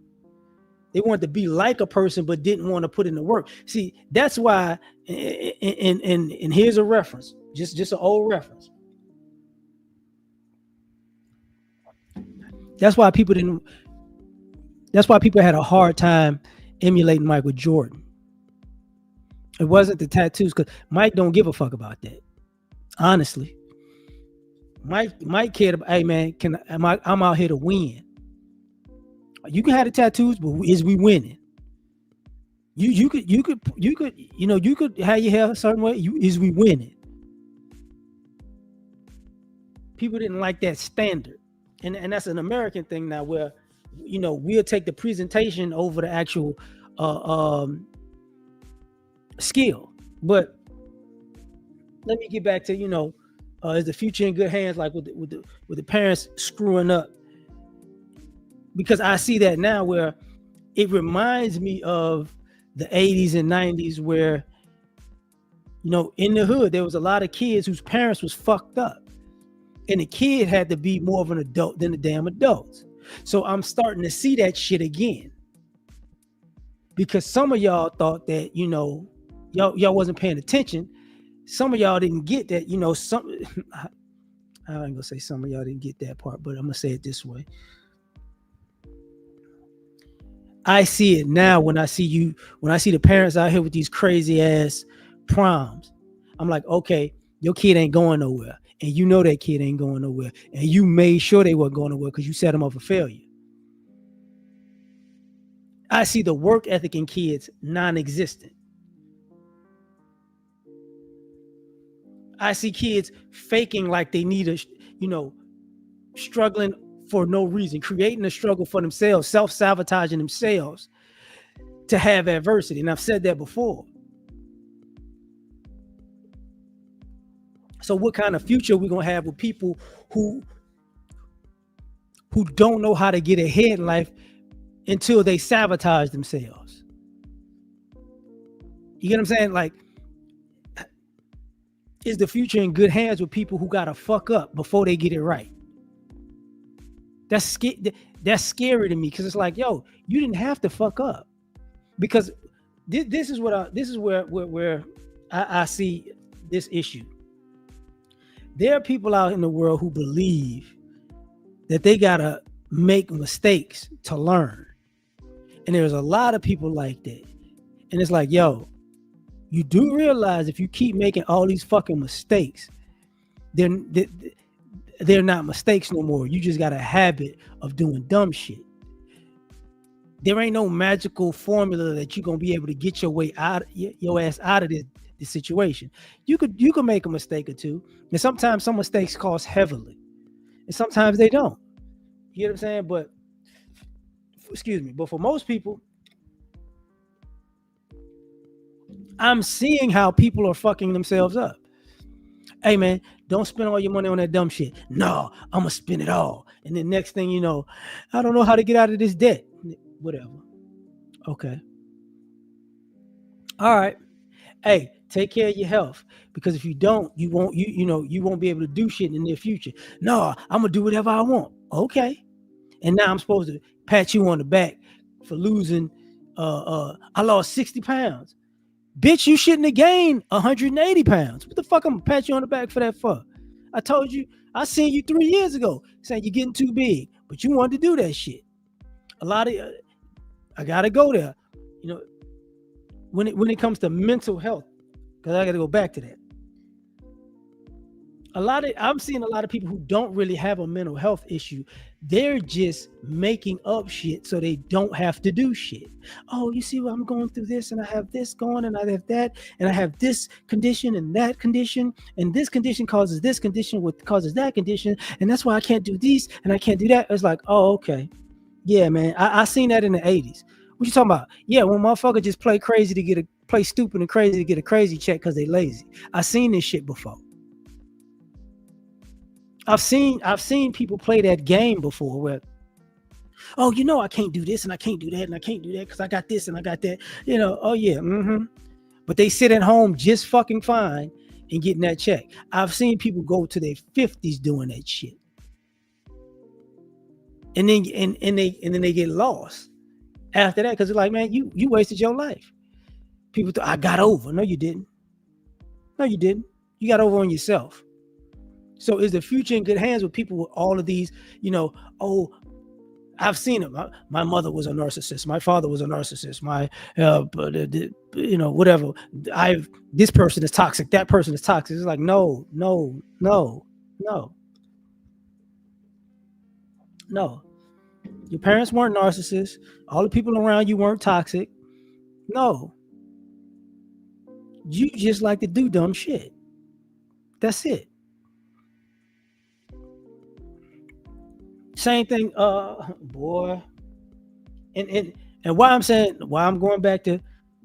They wanted to be like a person, but didn't want to put in the work. See, that's why. And here's a reference, just an old reference. That's why people had a hard time emulating Michael Jordan. It wasn't the tattoos, because Mike don't give a fuck about that. Honestly, Mike cared about, hey man, I'm out here to win. You can have the tattoos, but is we winning? You could have your hair a certain way. Is we winning? People didn't like that standard, and that's an American thing now, where we'll take the presentation over the actual uh, um, skill. But let me get back to is the future in good hands? Like with the parents screwing up, because I see that now where it reminds me of the 80s and 90s where in the hood there was a lot of kids whose parents was fucked up, and the kid had to be more of an adult than the damn adults. So I'm starting to see that shit again, because some of y'all thought that y'all wasn't paying attention. Some of y'all didn't get that. Some I ain't gonna say some of y'all didn't get that part, but I'm gonna say it this way. I see it now when I see the parents out here with these crazy ass proms. I'm like, okay, your kid ain't going nowhere, and that kid ain't going nowhere, and you made sure they weren't going nowhere because you set them up for failure. I see the work ethic in kids non-existent. I see kids faking like they need struggling for no reason, creating a struggle for themselves, self-sabotaging themselves to have adversity. And I've said that before. So what kind of future are we gonna have with people who don't know how to get ahead in life until they sabotage themselves? You get what I'm saying? Like, is the future in good hands with people who gotta fuck up before they get it right? That's scary to me, because it's like, yo, you didn't have to fuck up. Because this is where I see this issue. There are people out in the world who believe that they gotta make mistakes to learn, and there's a lot of people like that. And it's like, yo, you do realize if you keep making all these fucking mistakes, then they're not mistakes no more. You just got a habit of doing dumb shit. There ain't no magical formula that you're gonna be able to get your ass out of this situation. You could make a mistake or two, and sometimes some mistakes cost heavily, and sometimes they don't. You know what I'm saying? But excuse me, but for most people, I'm seeing how people are fucking themselves up. Hey man, don't spend all your money on that dumb shit. No, I'm gonna spend it all. And then next thing you know, I don't know how to get out of this debt. Whatever. Okay. All right. Hey, take care of your health, because if you don't, you won't be able to do shit in the near future. No, I'm gonna do whatever I want. Okay. And now I'm supposed to pat you on the back for losing. I lost 60 pounds. Bitch, you shouldn't have gained 180 pounds. What the fuck I'm gonna pat you on the back for that for? I told you, I seen you 3 years ago saying you're getting too big, but you wanted to do that shit. A lot of, I gotta go there. When it comes to mental health, because I gotta go back to that. I'm seeing a lot of people who don't really have a mental health issue. They're just making up shit so they don't have to do shit. Oh, you see, I'm going through this, and I have this going, and I have that, and I have this condition and that condition, and this condition causes this condition, what causes that condition, and that's why I can't do this and I can't do that. It's like, oh, okay, yeah, man. I seen that in the 80s. What you talking about? Yeah, when motherfucker just play stupid and crazy to get a crazy check because they lazy. I seen this shit before. I've seen people play that game before where, oh, I can't do this and I can't do that and I can't do that because I got this and I got that. Oh yeah, But they sit at home just fucking fine and getting that check. I've seen people go to their 50s doing that shit. And then they get lost after that, because it's like, man, you wasted your life. People thought, I got over. No, you didn't. No, you didn't. You got over on yourself. So is the future in good hands with people with all of these, oh, I've seen it. My mother was a narcissist. My father was a narcissist. Whatever. This person is toxic. That person is toxic. It's like, no. Your parents weren't narcissists. All the people around you weren't toxic. No, you just like to do dumb shit. That's it. Same thing, boy. And and why I'm going back to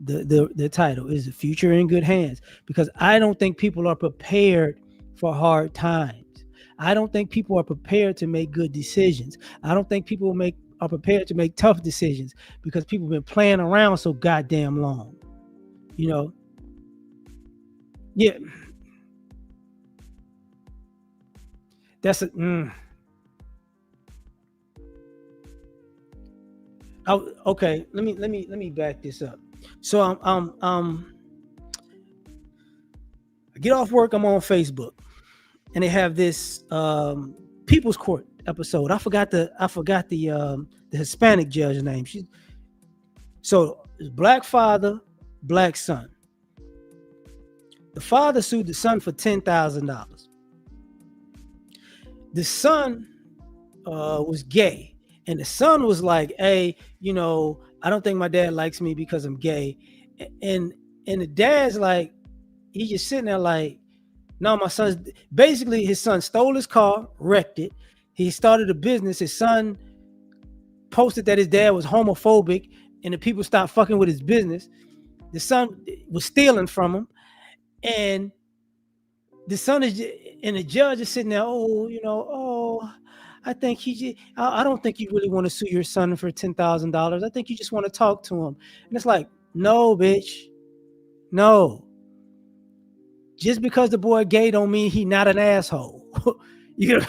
the title is the future in good hands, because I don't think people are prepared for hard times. I don't think people are prepared to make good decisions. I don't think people make are prepared to make tough decisions because people have been playing around so goddamn long. You know, yeah, that's a. Okay. Let me back this up. So I get off work. I'm on Facebook, and they have this People's Court episode. I forgot the Hispanic judge's name. So it's black father, black son. The father sued the son for $10,000. The son was gay, and the son was like, "Hey, I don't think my dad likes me because I'm gay," and the dad's like, he's just sitting there like, "No, my son's basically his son stole his car, wrecked it. He started a business. His son posted that his dad was homophobic, and the people stopped fucking with his business. The son was stealing from him, and the son is, and the judge is sitting there. I think I don't think you really want to sue your son for $10,000. I think you just want to talk to him." And it's like, no, bitch, no. Just because the boy gay don't mean he not an asshole. you know,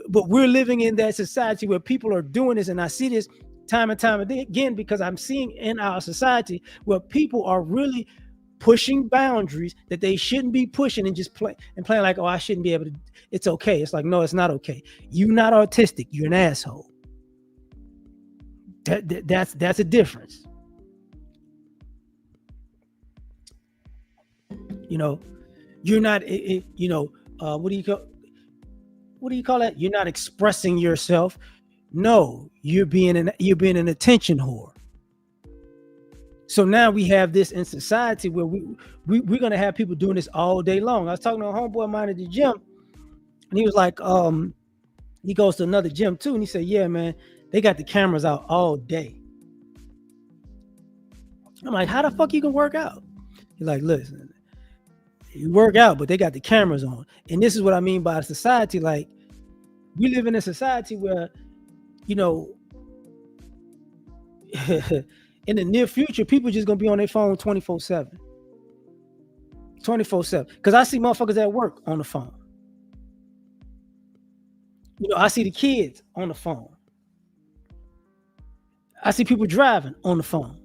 but we're living in that society where people are doing this, and I see this time and time again because I'm seeing in our society where people are really pushing boundaries that they shouldn't be pushing and just playing like, oh, I shouldn't be able to. It's okay. It's like, no, it's not okay. You're not autistic. You're an asshole. That's a difference. You're not. What do you call that? You're not expressing yourself. No, you're being an attention whore. So now we have this in society where we're gonna have people doing this all day long. I was talking to a homeboy of mine at the gym, and he was like, he goes to another gym too, and he said, "Yeah, man, they got the cameras out all day." I'm like, "How the fuck you can work out?" He's like, "Listen, you work out, but they got the cameras on." And this is what I mean by society. Like, we live in a society where, in the near future, people just gonna be on their phone 24/7. 24/7. Because I see motherfuckers at work on the phone. I see the kids on the phone. I see people driving on the phone.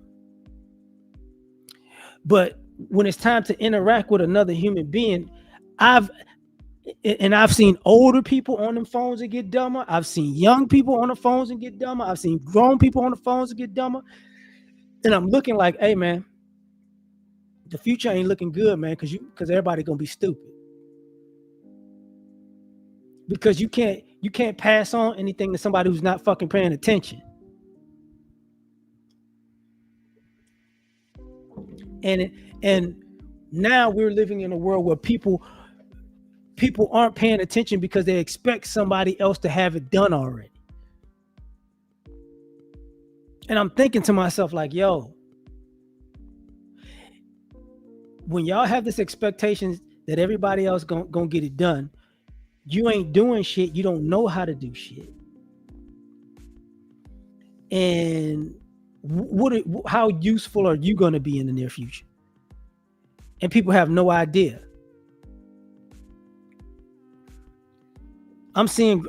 But when it's time to interact with another human being, I've seen older people on them phones and get dumber. I've seen young people on the phones and get dumber. I've seen grown people on the phones and get dumber. And I'm looking like, hey man, the future ain't looking good, man, because everybody gonna be stupid. Because you can't pass on anything to somebody who's not fucking paying attention. And now we're living in a world where people aren't paying attention because they expect somebody else to have it done already. And I'm thinking to myself like, yo, when y'all have this expectation that everybody else gonna get it done, you ain't doing shit. You don't know how to do shit. And how useful are you going to be in the near future? And people have no idea. I'm seeing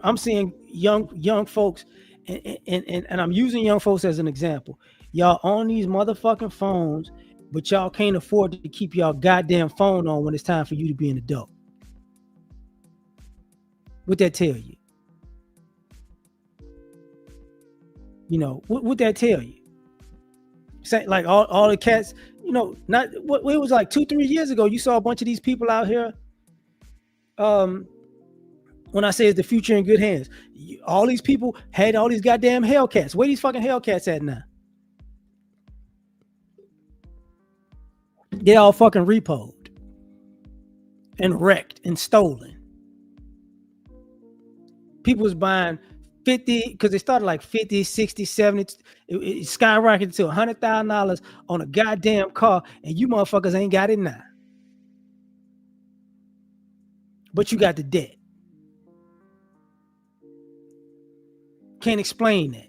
young folks, and I'm using young folks as an example. Y'all on these motherfucking phones, but y'all can't afford to keep y'all goddamn phone on when it's time for you to be an adult. What that tell you? What that tell you? Say, like all the cats, not what it was like 2-3 years ago. You saw a bunch of these people out here. When I say it's the future in good hands, all these people had all these goddamn Hellcats. Where these fucking Hellcats at now? Get all fucking repoed and wrecked and stolen. People was buying 50 because they started like 50, 60, 70. It skyrocketed to $100,000 on a goddamn car, and you motherfuckers ain't got it now. But you got the debt. Can't explain that.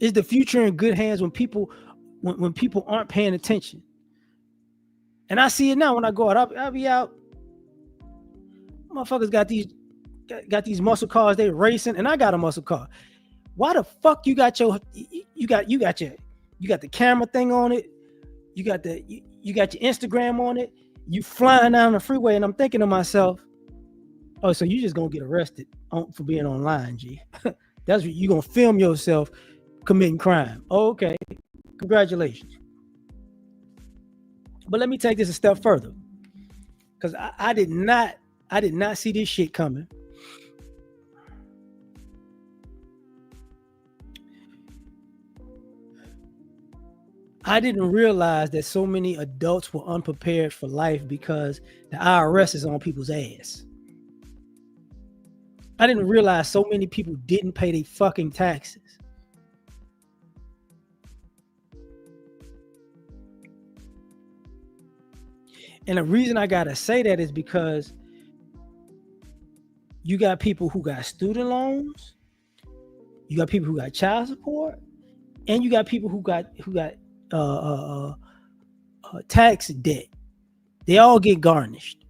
Is the future in good hands when people aren't paying attention? And I see it now when I go out. I'll be out. Motherfuckers got these muscle cars. They racing, and I got a muscle car. Why the fuck you got the camera thing on it? You got your Instagram on it. You flying down the freeway, and I'm thinking to myself, oh, so you just gonna get arrested for being online, G? That's what you gonna film yourself committing crime. Oh, okay, congratulations. But let me take this a step further, because I did not see this shit coming. I didn't realize that so many adults were unprepared for life because the IRS is on people's ass. I didn't realize so many people didn't pay their fucking taxes. And the reason I gotta say that is because you got people who got student loans, you got people who got child support, and you got people who got tax debt. They all get garnished.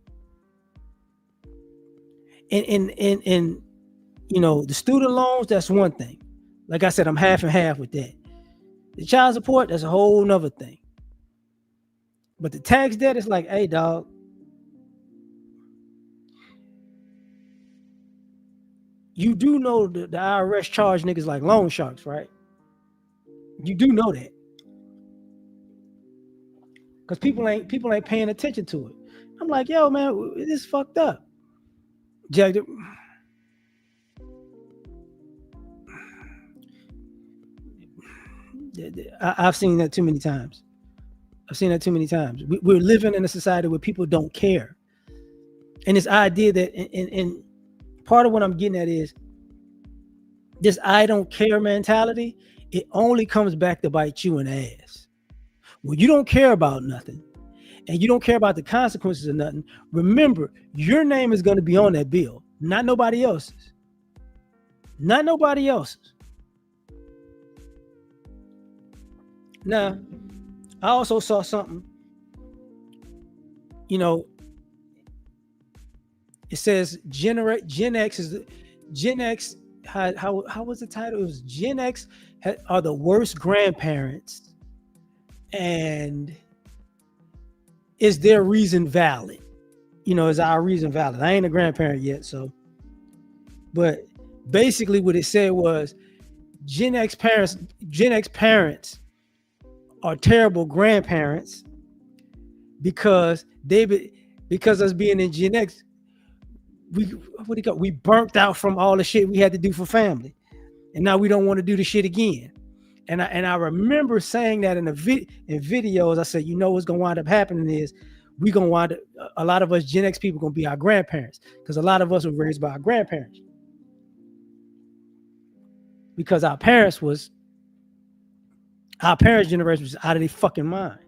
And you know, the student loans, that's one thing. Like I said, I'm half and half with that. The child support, that's a whole nother thing. But the tax debt is like, hey, dog, you do know the IRS charge niggas like loan sharks, right? You do know that. Because people ain't paying attention to it. I'm like, yo, man, this is fucked up. Jack, I've seen that too many times. We're living in a society where people don't care. And this idea that, and part of what I'm getting at is this I don't care mentality, it only comes back to bite you in the ass. When you don't care about nothing and you don't care about the consequences of nothing, remember, your name is going to be on that bill, not nobody else's. Not nobody else's. Now, I also saw something, you know, it says Gen X, how was the title? It was Gen X are the worst grandparents, and is their reason valid? You know, is our reason valid? I ain't a grandparent yet, so, but basically what it said was Gen X parents are terrible grandparents because us being in Gen X, we burnt out from all the shit we had to do for family, and now we don't want to do the shit again. And I remember saying that in videos. I said, you know what's gonna wind up happening is a lot of us Gen X people gonna be our grandparents, because a lot of us were raised by our grandparents, because our parents generation was out of their fucking mind.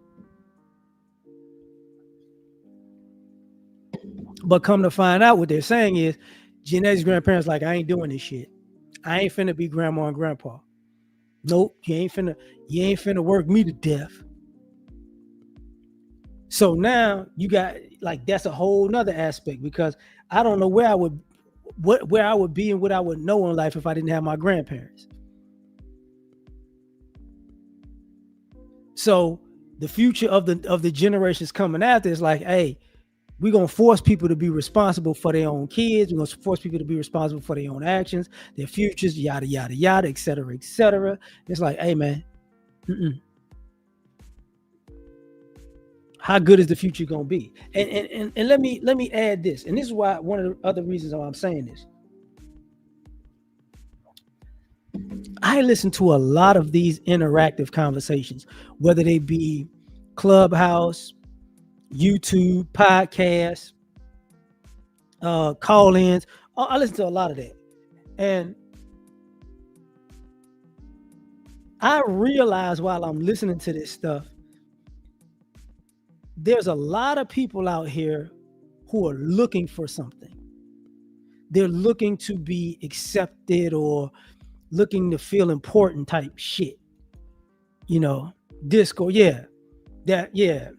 But come to find out, what they're saying is Gen X grandparents like, I ain't doing this shit. I ain't finna be grandma and grandpa. Nope, you ain't finna work me to death. So now you got, like, that's a whole nother aspect, because I don't know where I would be and what I would know in life if I didn't have my grandparents. So the future of the generations coming after is like, hey, we're going to force people to be responsible for their own kids. We're going to force people to be responsible for their own actions, their futures, yada, yada, yada, et cetera, et cetera. It's like, hey, man, how good is the future going to be? And let me add this. And this is why, one of the other reasons why I'm saying this. I listen to a lot of these interactive conversations, whether they be Clubhouse, YouTube, podcasts, call-ins. I listen to a lot of that. And I realize while I'm listening to this stuff, there's a lot of people out here who are looking for something. They're looking to be accepted or looking to feel important type shit. You know, disco, yeah. That, yeah.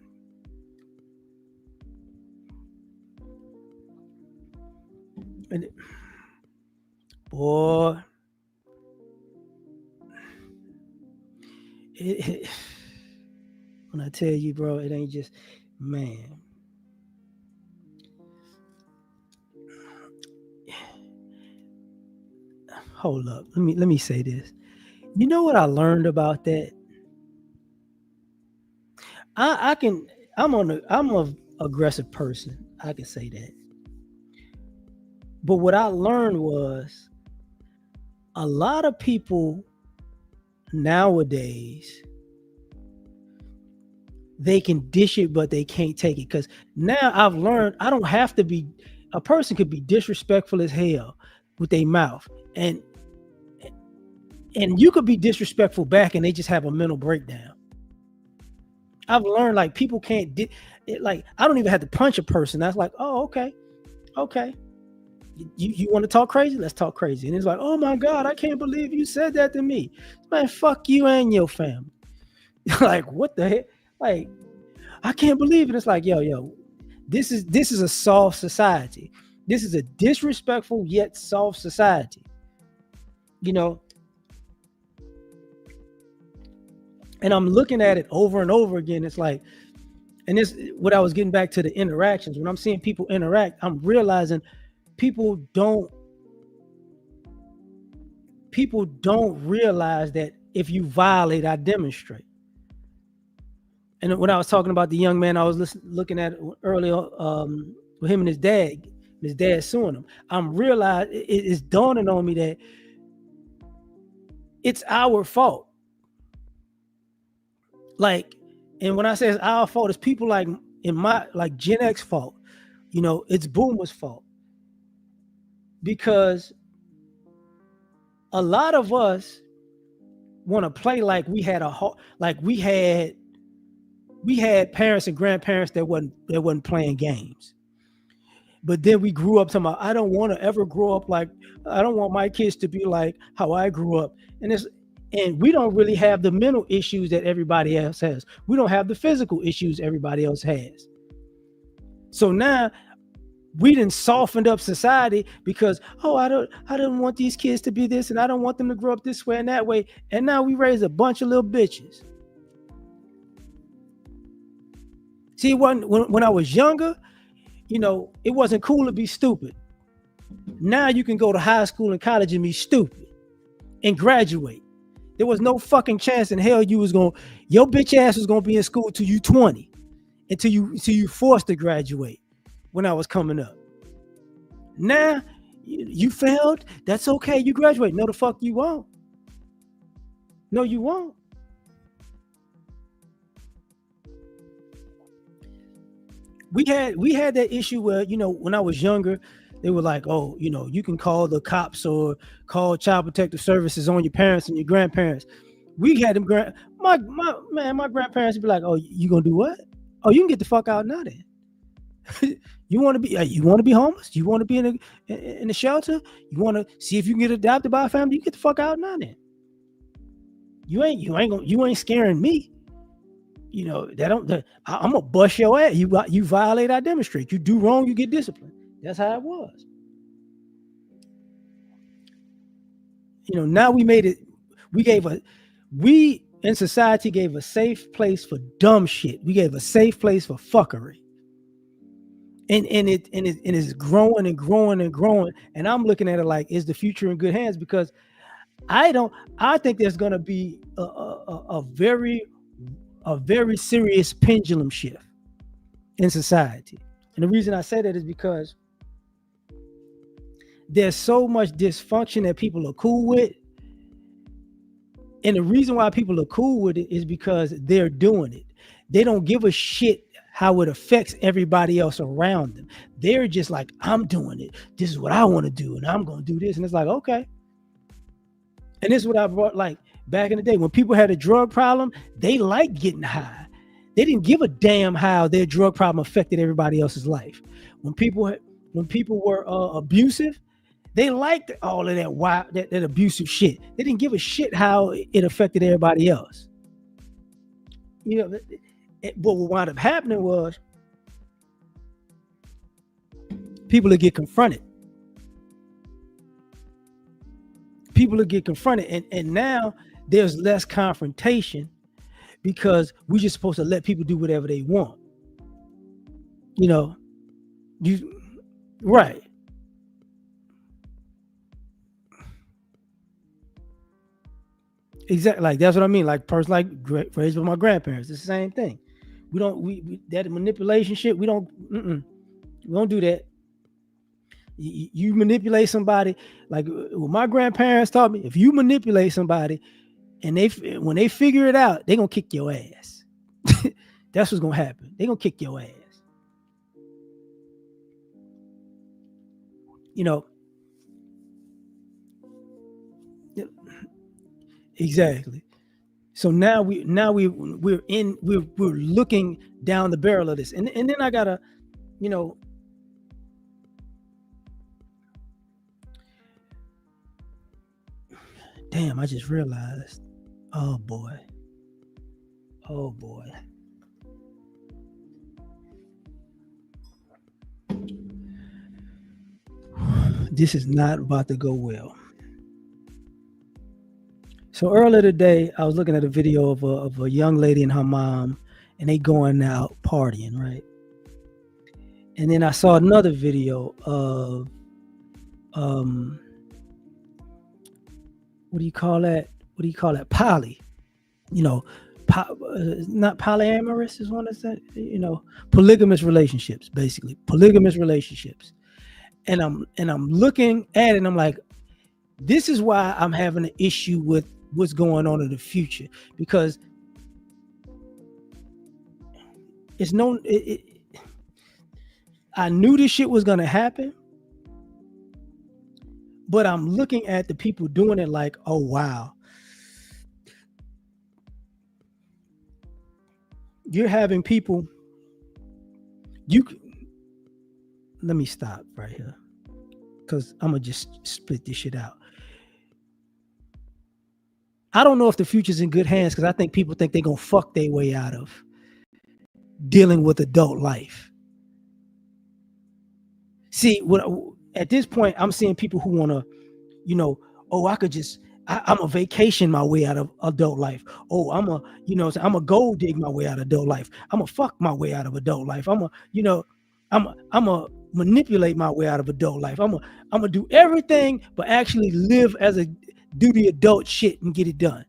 And boy, it, when I tell you, bro, it ain't just, man. Hold up. Let me say this. You know what I learned about that? I can I'm a aggressive person. I can say that. But what I learned was a lot of people nowadays, they can dish it, but they can't take it. Because now I've learned I don't have to be, a person could be disrespectful as hell with their mouth. And you could be disrespectful back and they just have a mental breakdown. I've learned like people can't like I don't even have to punch a person. That's like, oh, okay. You want to talk crazy? Let's talk crazy. And it's like, oh my God, I can't believe you said that to me. Man, fuck you and your family. Like, what the heck? Like, I can't believe it. It's like, yo, this is a soft society. This is a disrespectful yet soft society. You know, and I'm looking at it over and over again. It's like, and this what I was getting back to the interactions. When I'm seeing people interact, I'm realizing people don't realize that if you violate, I demonstrate. And when I was talking about the young man I was looking at earlier, with him and his dad suing him, I'm realizing it's dawning on me that it's our fault. Like, and when I say it's our fault, it's people like Gen X fault. You know, it's boomers' fault. Because a lot of us want to play like we had parents and grandparents that wasn't playing games. But then we grew up talking about, I don't want to ever grow up like, I don't want my kids to be like how I grew up. And we don't really have the mental issues that everybody else has. We don't have the physical issues everybody else has. So now we done softened up society because, oh, I don't want these kids to be this, and I don't want them to grow up this way and that way. And now we raise a bunch of little bitches. See, when I was younger, you know, it wasn't cool to be stupid. Now you can go to high school and college and be stupid and graduate. There was no fucking chance in hell your bitch ass was gonna be in school till you 20, until you forced to graduate. When I was coming up, now you failed. That's okay. You graduate. No, the fuck you won't. No, you won't. We had that issue where, you know, when I was younger, they were like, oh, you know, you can call the cops or call child protective services on your parents and your grandparents. We had them my grandparents would be like, oh, you gonna do what? Oh, you can get the fuck out now then. You want to be homeless? You want to be in a shelter? You want to see if you can get adopted by a family? You get the fuck out now then. You ain't scaring me. You know, I'm gonna bust your ass. You violate, I demonstrate. You do wrong, you get disciplined. That's how it was. You know, now we in society gave a safe place for dumb shit. We gave a safe place for fuckery. And it's growing and growing and growing. And I'm looking at it like, is the future in good hands? Because I think there's gonna be a very serious pendulum shift in society. And the reason I say that is because there's so much dysfunction that people are cool with. And the reason why people are cool with it is because they're doing it. They don't give a shit how it affects everybody else around them. They're just like, I'm doing it. This is what I want to do, and I'm going to do this. And it's like, okay. And this is what I brought, like, back in the day when people had a drug problem, they liked getting high. They didn't give a damn how their drug problem affected everybody else's life. When people were abusive, they liked all of that wild, that abusive shit. They didn't give a shit how it affected everybody else. You know, what wound up happening was people would get confronted. And now there's less confrontation because we're just supposed to let people do whatever they want. You know, right. Exactly. Like that's what I mean. Like raised by my grandparents. It's the same thing. We that manipulation shit. We don't do that. You manipulate somebody, like what my grandparents taught me. If you manipulate somebody, and when they figure it out, they're gonna kick your ass. That's what's gonna happen. They're gonna kick your ass. You know. Exactly. So now we're looking down the barrel of this, and then I gotta, you know, damn, I just realized, oh boy, this is not about to go well. So earlier today, I was looking at a video of a young lady and her mom, and they going out partying, right? And then I saw another video of what do you call that? Poly, you know, not polyamorous is one of that, you know, polygamous relationships, basically polygamous relationships. And I'm looking at it, and I'm like, this is why I'm having an issue with what's going on in the future, because it's no. I knew this shit was gonna happen, but I'm looking at the people doing it like, oh wow, you're having people. Let me stop right here, because I'm gonna just split this shit out. I don't know if the future's in good hands, because I think people think they're gonna fuck their way out of dealing with adult life. See, at this point, I'm seeing people who want to, you know, oh, I'm a vacation my way out of adult life. Oh, I'm a gold dig my way out of adult life. I'm a fuck my way out of adult life. I'm a manipulate my way out of adult life. I'm a do everything, but actually do the adult shit and get it done.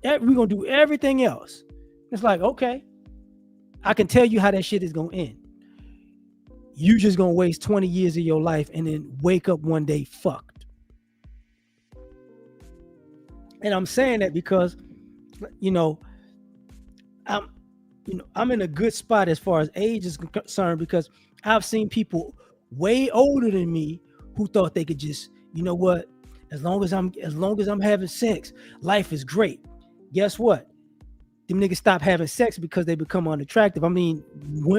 We're gonna do everything else. It's like, okay, I can tell you how that shit is gonna end. You just gonna waste 20 years of your life and then wake up one day fucked. And I'm saying that because, you know, I'm in a good spot as far as age is concerned, because I've seen people way older than me who thought they could just, you know what, as long as I'm having sex, life is great. Guess what? Them niggas stop having sex because they become unattractive. I mean,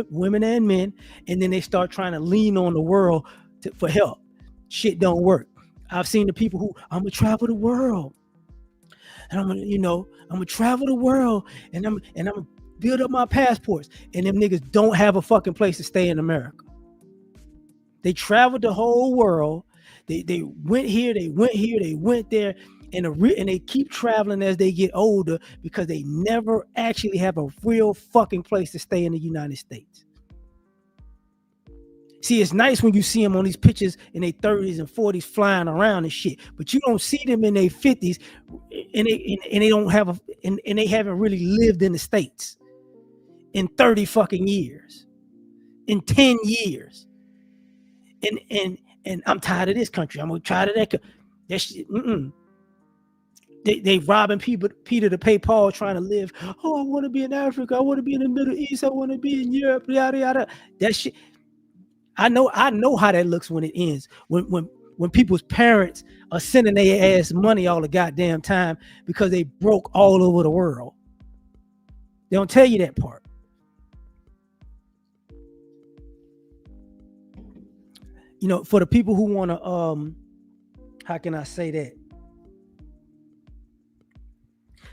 women and men, and then they start trying to lean on the world for help. Shit don't work. I've seen the people who, I'm gonna travel the world, and I'm gonna travel the world, and I'm gonna build up my passports, and them niggas don't have a fucking place to stay in America. They traveled the whole world. They went here, they went there, and they keep traveling as they get older, because they never actually have a real fucking place to stay in the United States. See, it's nice when you see them on these pictures in their 30s and 40s flying around and shit, but you don't see them in their 50s, and they don't have and they haven't really lived in the States in 30 fucking years, in 10 years. And I'm tired of this country. I'm gonna try to that shit. They robbing Peter to pay Paul, trying to live. Oh, I want to be in Africa. I want to be in the Middle East. I want to be in Europe. Yada yada. That shit. I know how that looks when it ends. When people's parents are sending their ass money all the goddamn time because they broke all over the world. They don't tell you that part. You know, for the people who want to, how can I say that?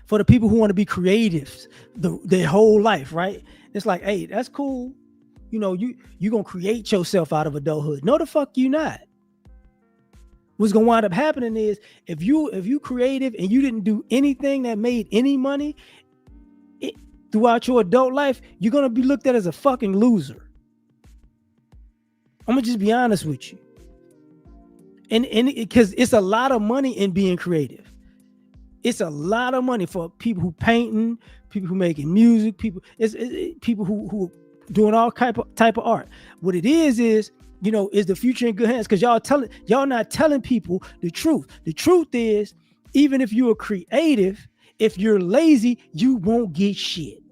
For the people who want to be creatives their whole life, right? It's like, hey, that's cool. You know, you gonna create yourself out of adulthood. No, the fuck you not. What's gonna wind up happening is if you creative and you didn't do anything that made any money throughout your adult life, you're gonna be looked at as a fucking loser. I'm gonna just be honest with you. And because it's a lot of money in being creative. It's a lot of money for people who painting, people who making music, people people who doing all type of art. What it is, you know, is the future in good hands, because y'all not telling people the truth. The truth is, even if you're creative, if you're lazy, you won't get shit.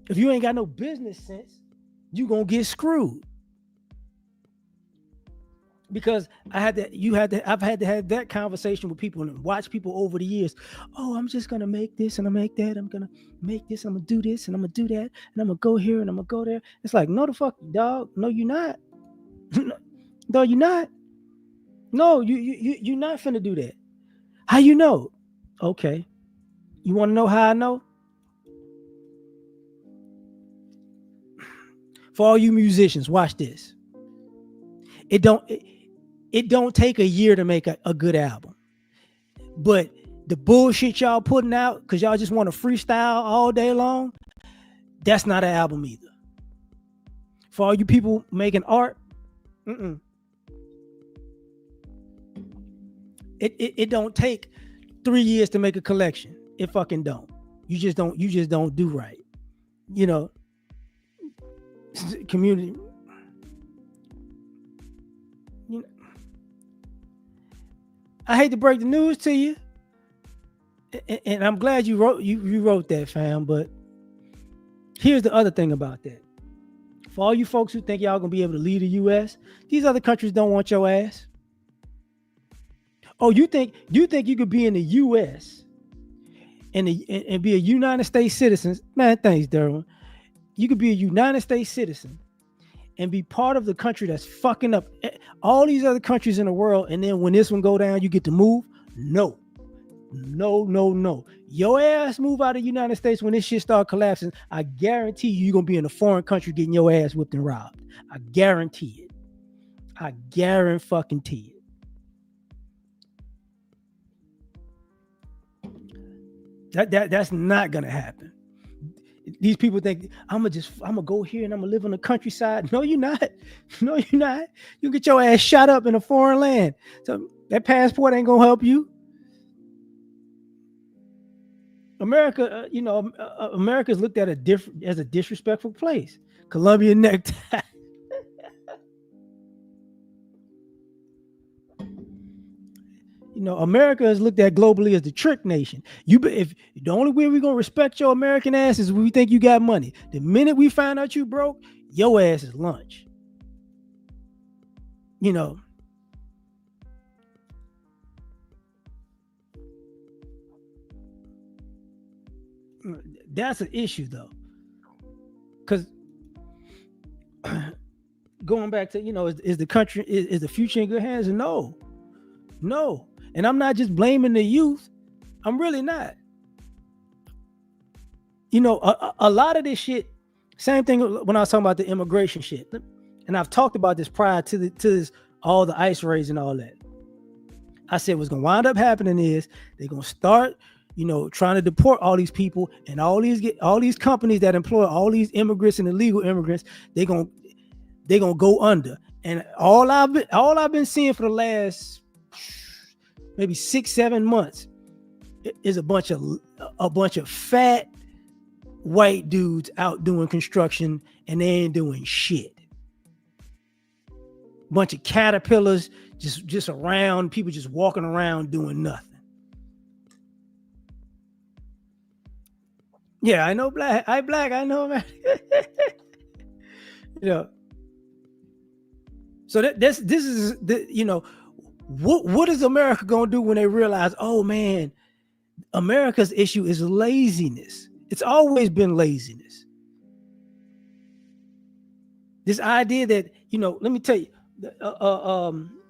If you ain't got no business sense, you gonna get screwed. Because I've had to have that conversation with people and watch people over the years. Oh, I'm just gonna make this and I'm make that. I'm gonna make this. I'm gonna do this and I'm gonna do that. And I'm gonna go here and I'm gonna go there. It's like, no, the fuck, dog. No, you're not. No, you're not. No, you're not finna do that. How you know? Okay. You want to know how I know? For all you musicians, watch this. It don't take a year to make a good album. But the bullshit y'all putting out because y'all just want to freestyle all day long, that's not an album either. For all you people making art, it don't take 3 years to make a collection. It fucking don't. You just don't do right. You know, community. You know, I hate to break the news to you, and I'm glad you wrote that, fam. But here's the other thing about that. For all you folks who think y'all gonna be able to lead the U.S., these other countries don't want your ass. Oh, you think you could be in the U.S. and be a United States citizen? Man, thanks, Derwin. You could be a United States citizen and be part of the country that's fucking up all these other countries in the world, and then when this one go down, you get to move? No. Your ass move out of the United States when this shit start collapsing. I guarantee you're gonna be in a foreign country getting your ass whipped and robbed. I guarantee it. I guarantee it. That's not gonna happen. These people think I'm gonna go here and I'm gonna live on the countryside. No, you're not. No, you're not. You get your ass shot up in a foreign land. So that passport ain't gonna help you. America, America is looked at as a disrespectful place. Colombian necktie. America is looked at globally as the trick nation. If the only way we're gonna respect your American ass is when we think you got money. The minute we find out you broke, your ass is lunch. That's an issue though, because going back to is the country is the future in good hands? No. And I'm not just blaming the youth. I'm really not. A lot of this shit, same thing when I was talking about the immigration shit. And I've talked about this prior to this, all the ICE raids and all that. I said what's going to wind up happening is they're going to start, trying to deport all these people, and all these companies that employ all these immigrants and illegal immigrants, they're going to go under. And all I've been seeing for the last maybe 6-7 months is a bunch of fat white dudes out doing construction, and they ain't doing shit. Bunch of caterpillars just around, people just walking around doing nothing. Yeah, I know black. I black. I know, man. You know. So this is what is America gonna do when they realize, oh man, America's issue is laziness. It's always been laziness. This idea that, let me tell you,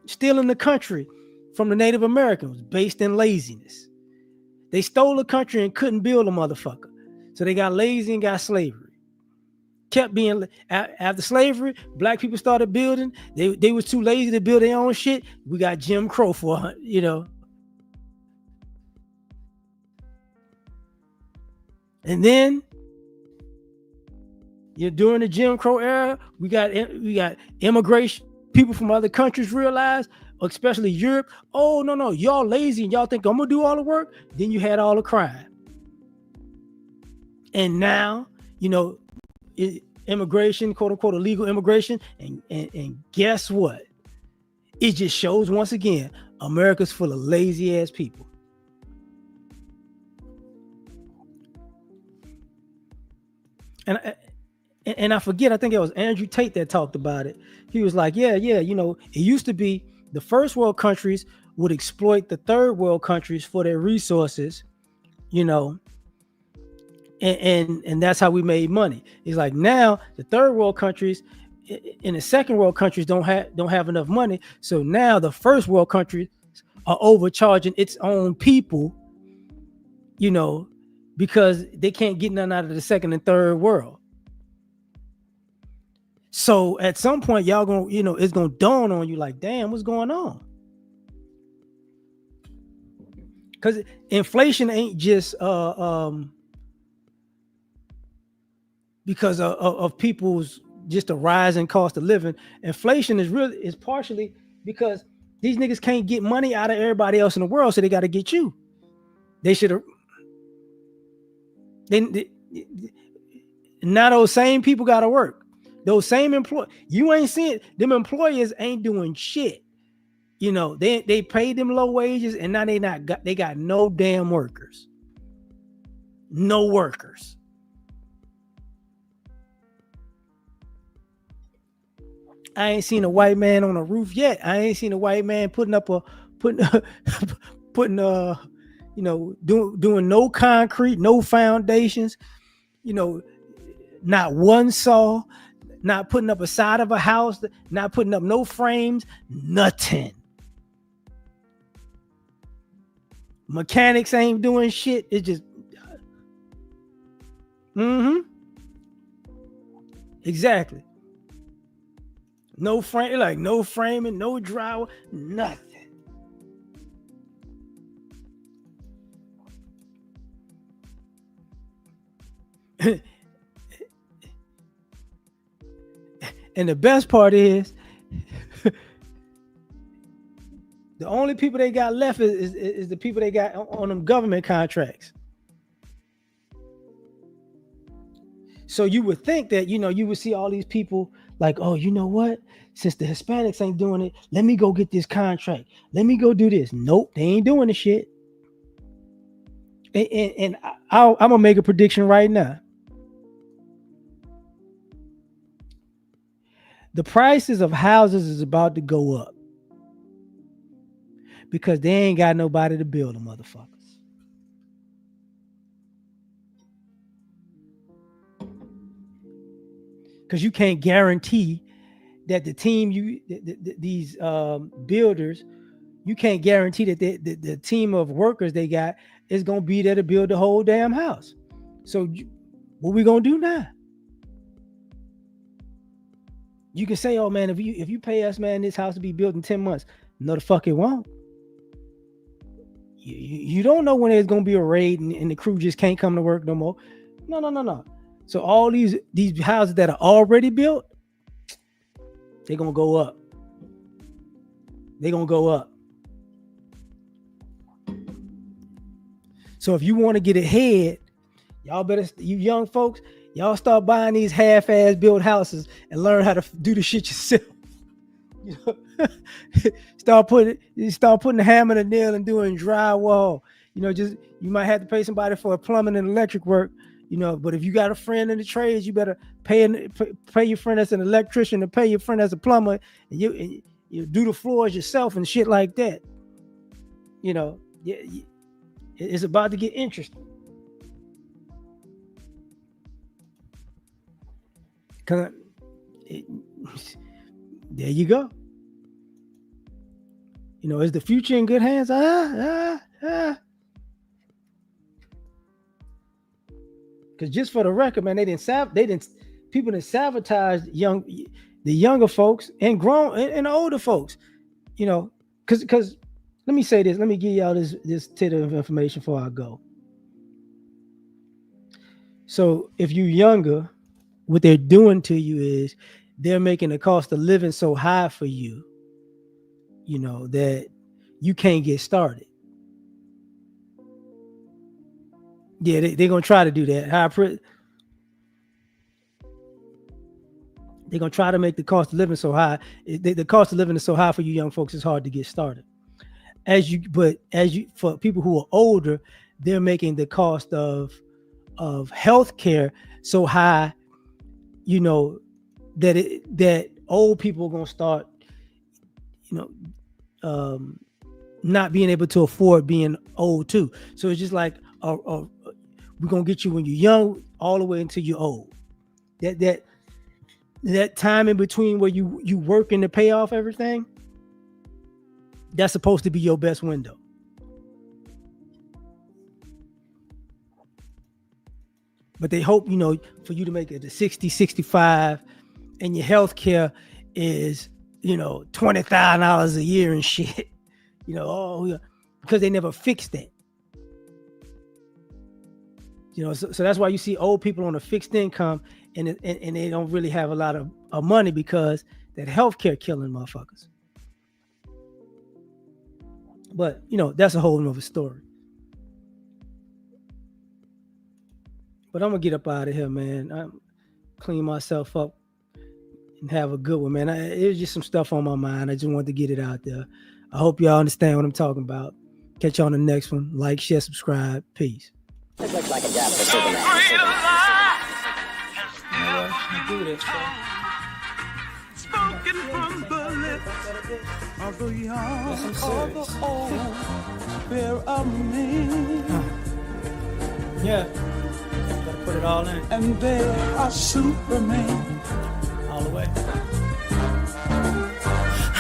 stealing the country from the Native Americans based in laziness. They stole the country and couldn't build a motherfucker. So they got lazy and got slavery. Kept being after slavery, black people started building. They was too lazy to build their own shit. We got Jim Crow and then during the Jim Crow era, we got immigration. People from other countries realized, especially Europe, oh no, y'all lazy and y'all think I'm gonna do all the work. Then you had all the crime, and now immigration, quote unquote, illegal immigration, and guess what? It just shows once again America's full of lazy ass people. And I forget, I think it was Andrew Tate that talked about it. He was like, yeah, it used to be the first world countries would exploit the third world countries for their resources, and that's how we made money. It's like now the third world countries and the second world countries don't have enough money. So now the first world countries are overcharging its own people, because they can't get none out of the second and third world. So at some point, y'all gonna, it's gonna dawn on you like, damn, what's going on? Because inflation ain't just because of people's just a rising cost of living. Inflation is partially because these niggas can't get money out of everybody else in the world, so they got to get you. They should have. Now those same people got to work. Those same you ain't seeing them employers ain't doing shit. They paid them low wages, and now they got no damn workers. No workers. I ain't seen a white man on a roof yet. I ain't seen a white man doing no concrete, no foundations, not one saw, not putting up a side of a house, not putting up no frames, nothing. Mechanics ain't doing shit. It's just exactly. No frame, no framing, no drywall, nothing. And the best part is the only people they got left is the people they got on them government contracts. So you would think that, you would see all these people like, oh, you know what? Since the Hispanics ain't doing it, let me go get this contract. Let me go do this. Nope, they ain't doing the shit. And I'm going to make a prediction right now. The prices of houses is about to go up because they ain't got nobody to build them motherfuckers. Because you can't guarantee that the team these builders, you can't guarantee that the team of workers they got is gonna be there to build the whole damn house. So what we gonna do now? You can say, oh man, if you pay us, man, this house to be built in 10 months. No, the fuck it won't. You don't know when there's gonna be a raid and the crew just can't come to work no more. No. So all these houses that are already built, they're gonna go up. They're gonna go up. So if you want to get ahead, y'all better, you young folks, y'all start buying these half-ass built houses and learn how to do the shit yourself. Start putting the hammer and the nail and doing drywall. You might have to pay somebody for plumbing and electric work. You know, but if you got a friend in the trades, you better pay your friend that's an electrician and pay your friend as a plumber, and you do the floors yourself and shit like that. You know, it's about to get interesting. There you go. You know, is the future in good hands? Because just for the record, man, people didn't sabotage the younger folks and and older folks, you know, because let me say this, let me give y'all this tidbit of information before I go. So if you're younger, what they're doing to you is they're making the cost of living so high for you, you know, that you can't get started. Yeah, they're gonna try to do that. They're gonna try to make the cost of living so high. The cost of living is so high for you young folks, it's hard to get started. For people who are older, they're making the cost of healthcare so high, you know, that old people are gonna start, you know, not being able to afford being old too. So it's just like we're gonna get you when you're young all the way until you're old. That time in between where you working to pay off everything, that's supposed to be your best window. But they hope, you know, for you to make it to 60, 65, and your health care is, you know, $20,000 a year and shit. You know, because they never fixed that. You know, so that's why you see old people on a fixed income and they don't really have a lot of money because that healthcare killing motherfuckers. But, you know, that's a whole nother story. But I'm going to get up out of here, man. I'm clean myself up and have a good one, man. It was just some stuff on my mind. I just wanted to get it out there. I hope y'all understand what I'm talking about. Catch you on the next one. Like, share, subscribe. Peace. It looks like a job for Superman. Do this, spoken from the lips of the young or the old, fear of me. Yeah, gotta put it all in. And they are Superman. All the way.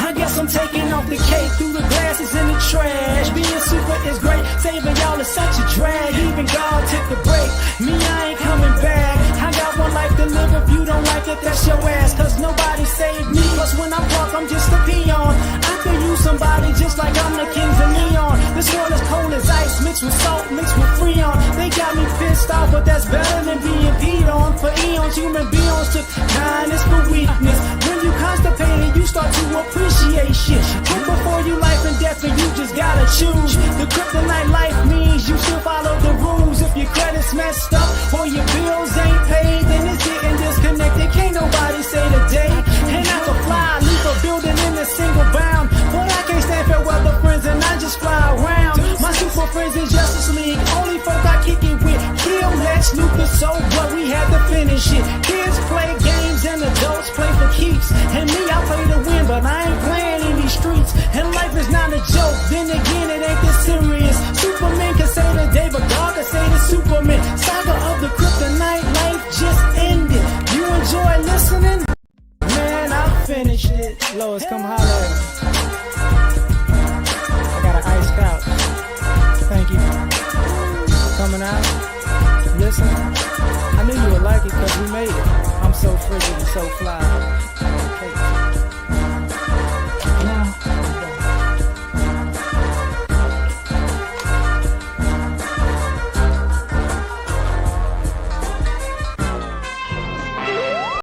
I guess I'm taking off the cake through the glasses in the trash. Being super is great, saving y'all is such a drag. Even God took the break, me I ain't coming back. I got one life to live, if you don't like it, that's your ass. Cause nobody saved me, plus when I'm drunk, I'm just a peon. I could use somebody just like I'm the kings of neon. This world is cold as ice, mixed with salt, mixed with freon. They got me pissed off, but that's better than being peed on. For eons, human beings took kindness for weakness. When you constipated, you start to appreciate shit. Put before you life and death, and you just gotta choose. The kryptonite life means you should follow the rules. If your credit's messed up or your bills ain't paid, then it's getting disconnected. Can't nobody say the day. And I can fly, leave a building in a single bound, but I can't stand fair weather friends and I just fly around. My super friends in Justice League, only folk I kick it with. Kill Lex Luthor, so what, we had to finish it. Kids play games and adults play for keeps. And me, I play to win, but I ain't playing in these streets. And life is not a joke, then again it ain't this serious. Superman can say the day, but God can say the Superman. Saga of the kryptonite, life just ended. You enjoy listening? Man, I finished it. Lois, come holler at me. I got an ice couch. Thank you. Coming out. Listen. I knew you would like it because we made it. I'm so frigid and so fly. Okay.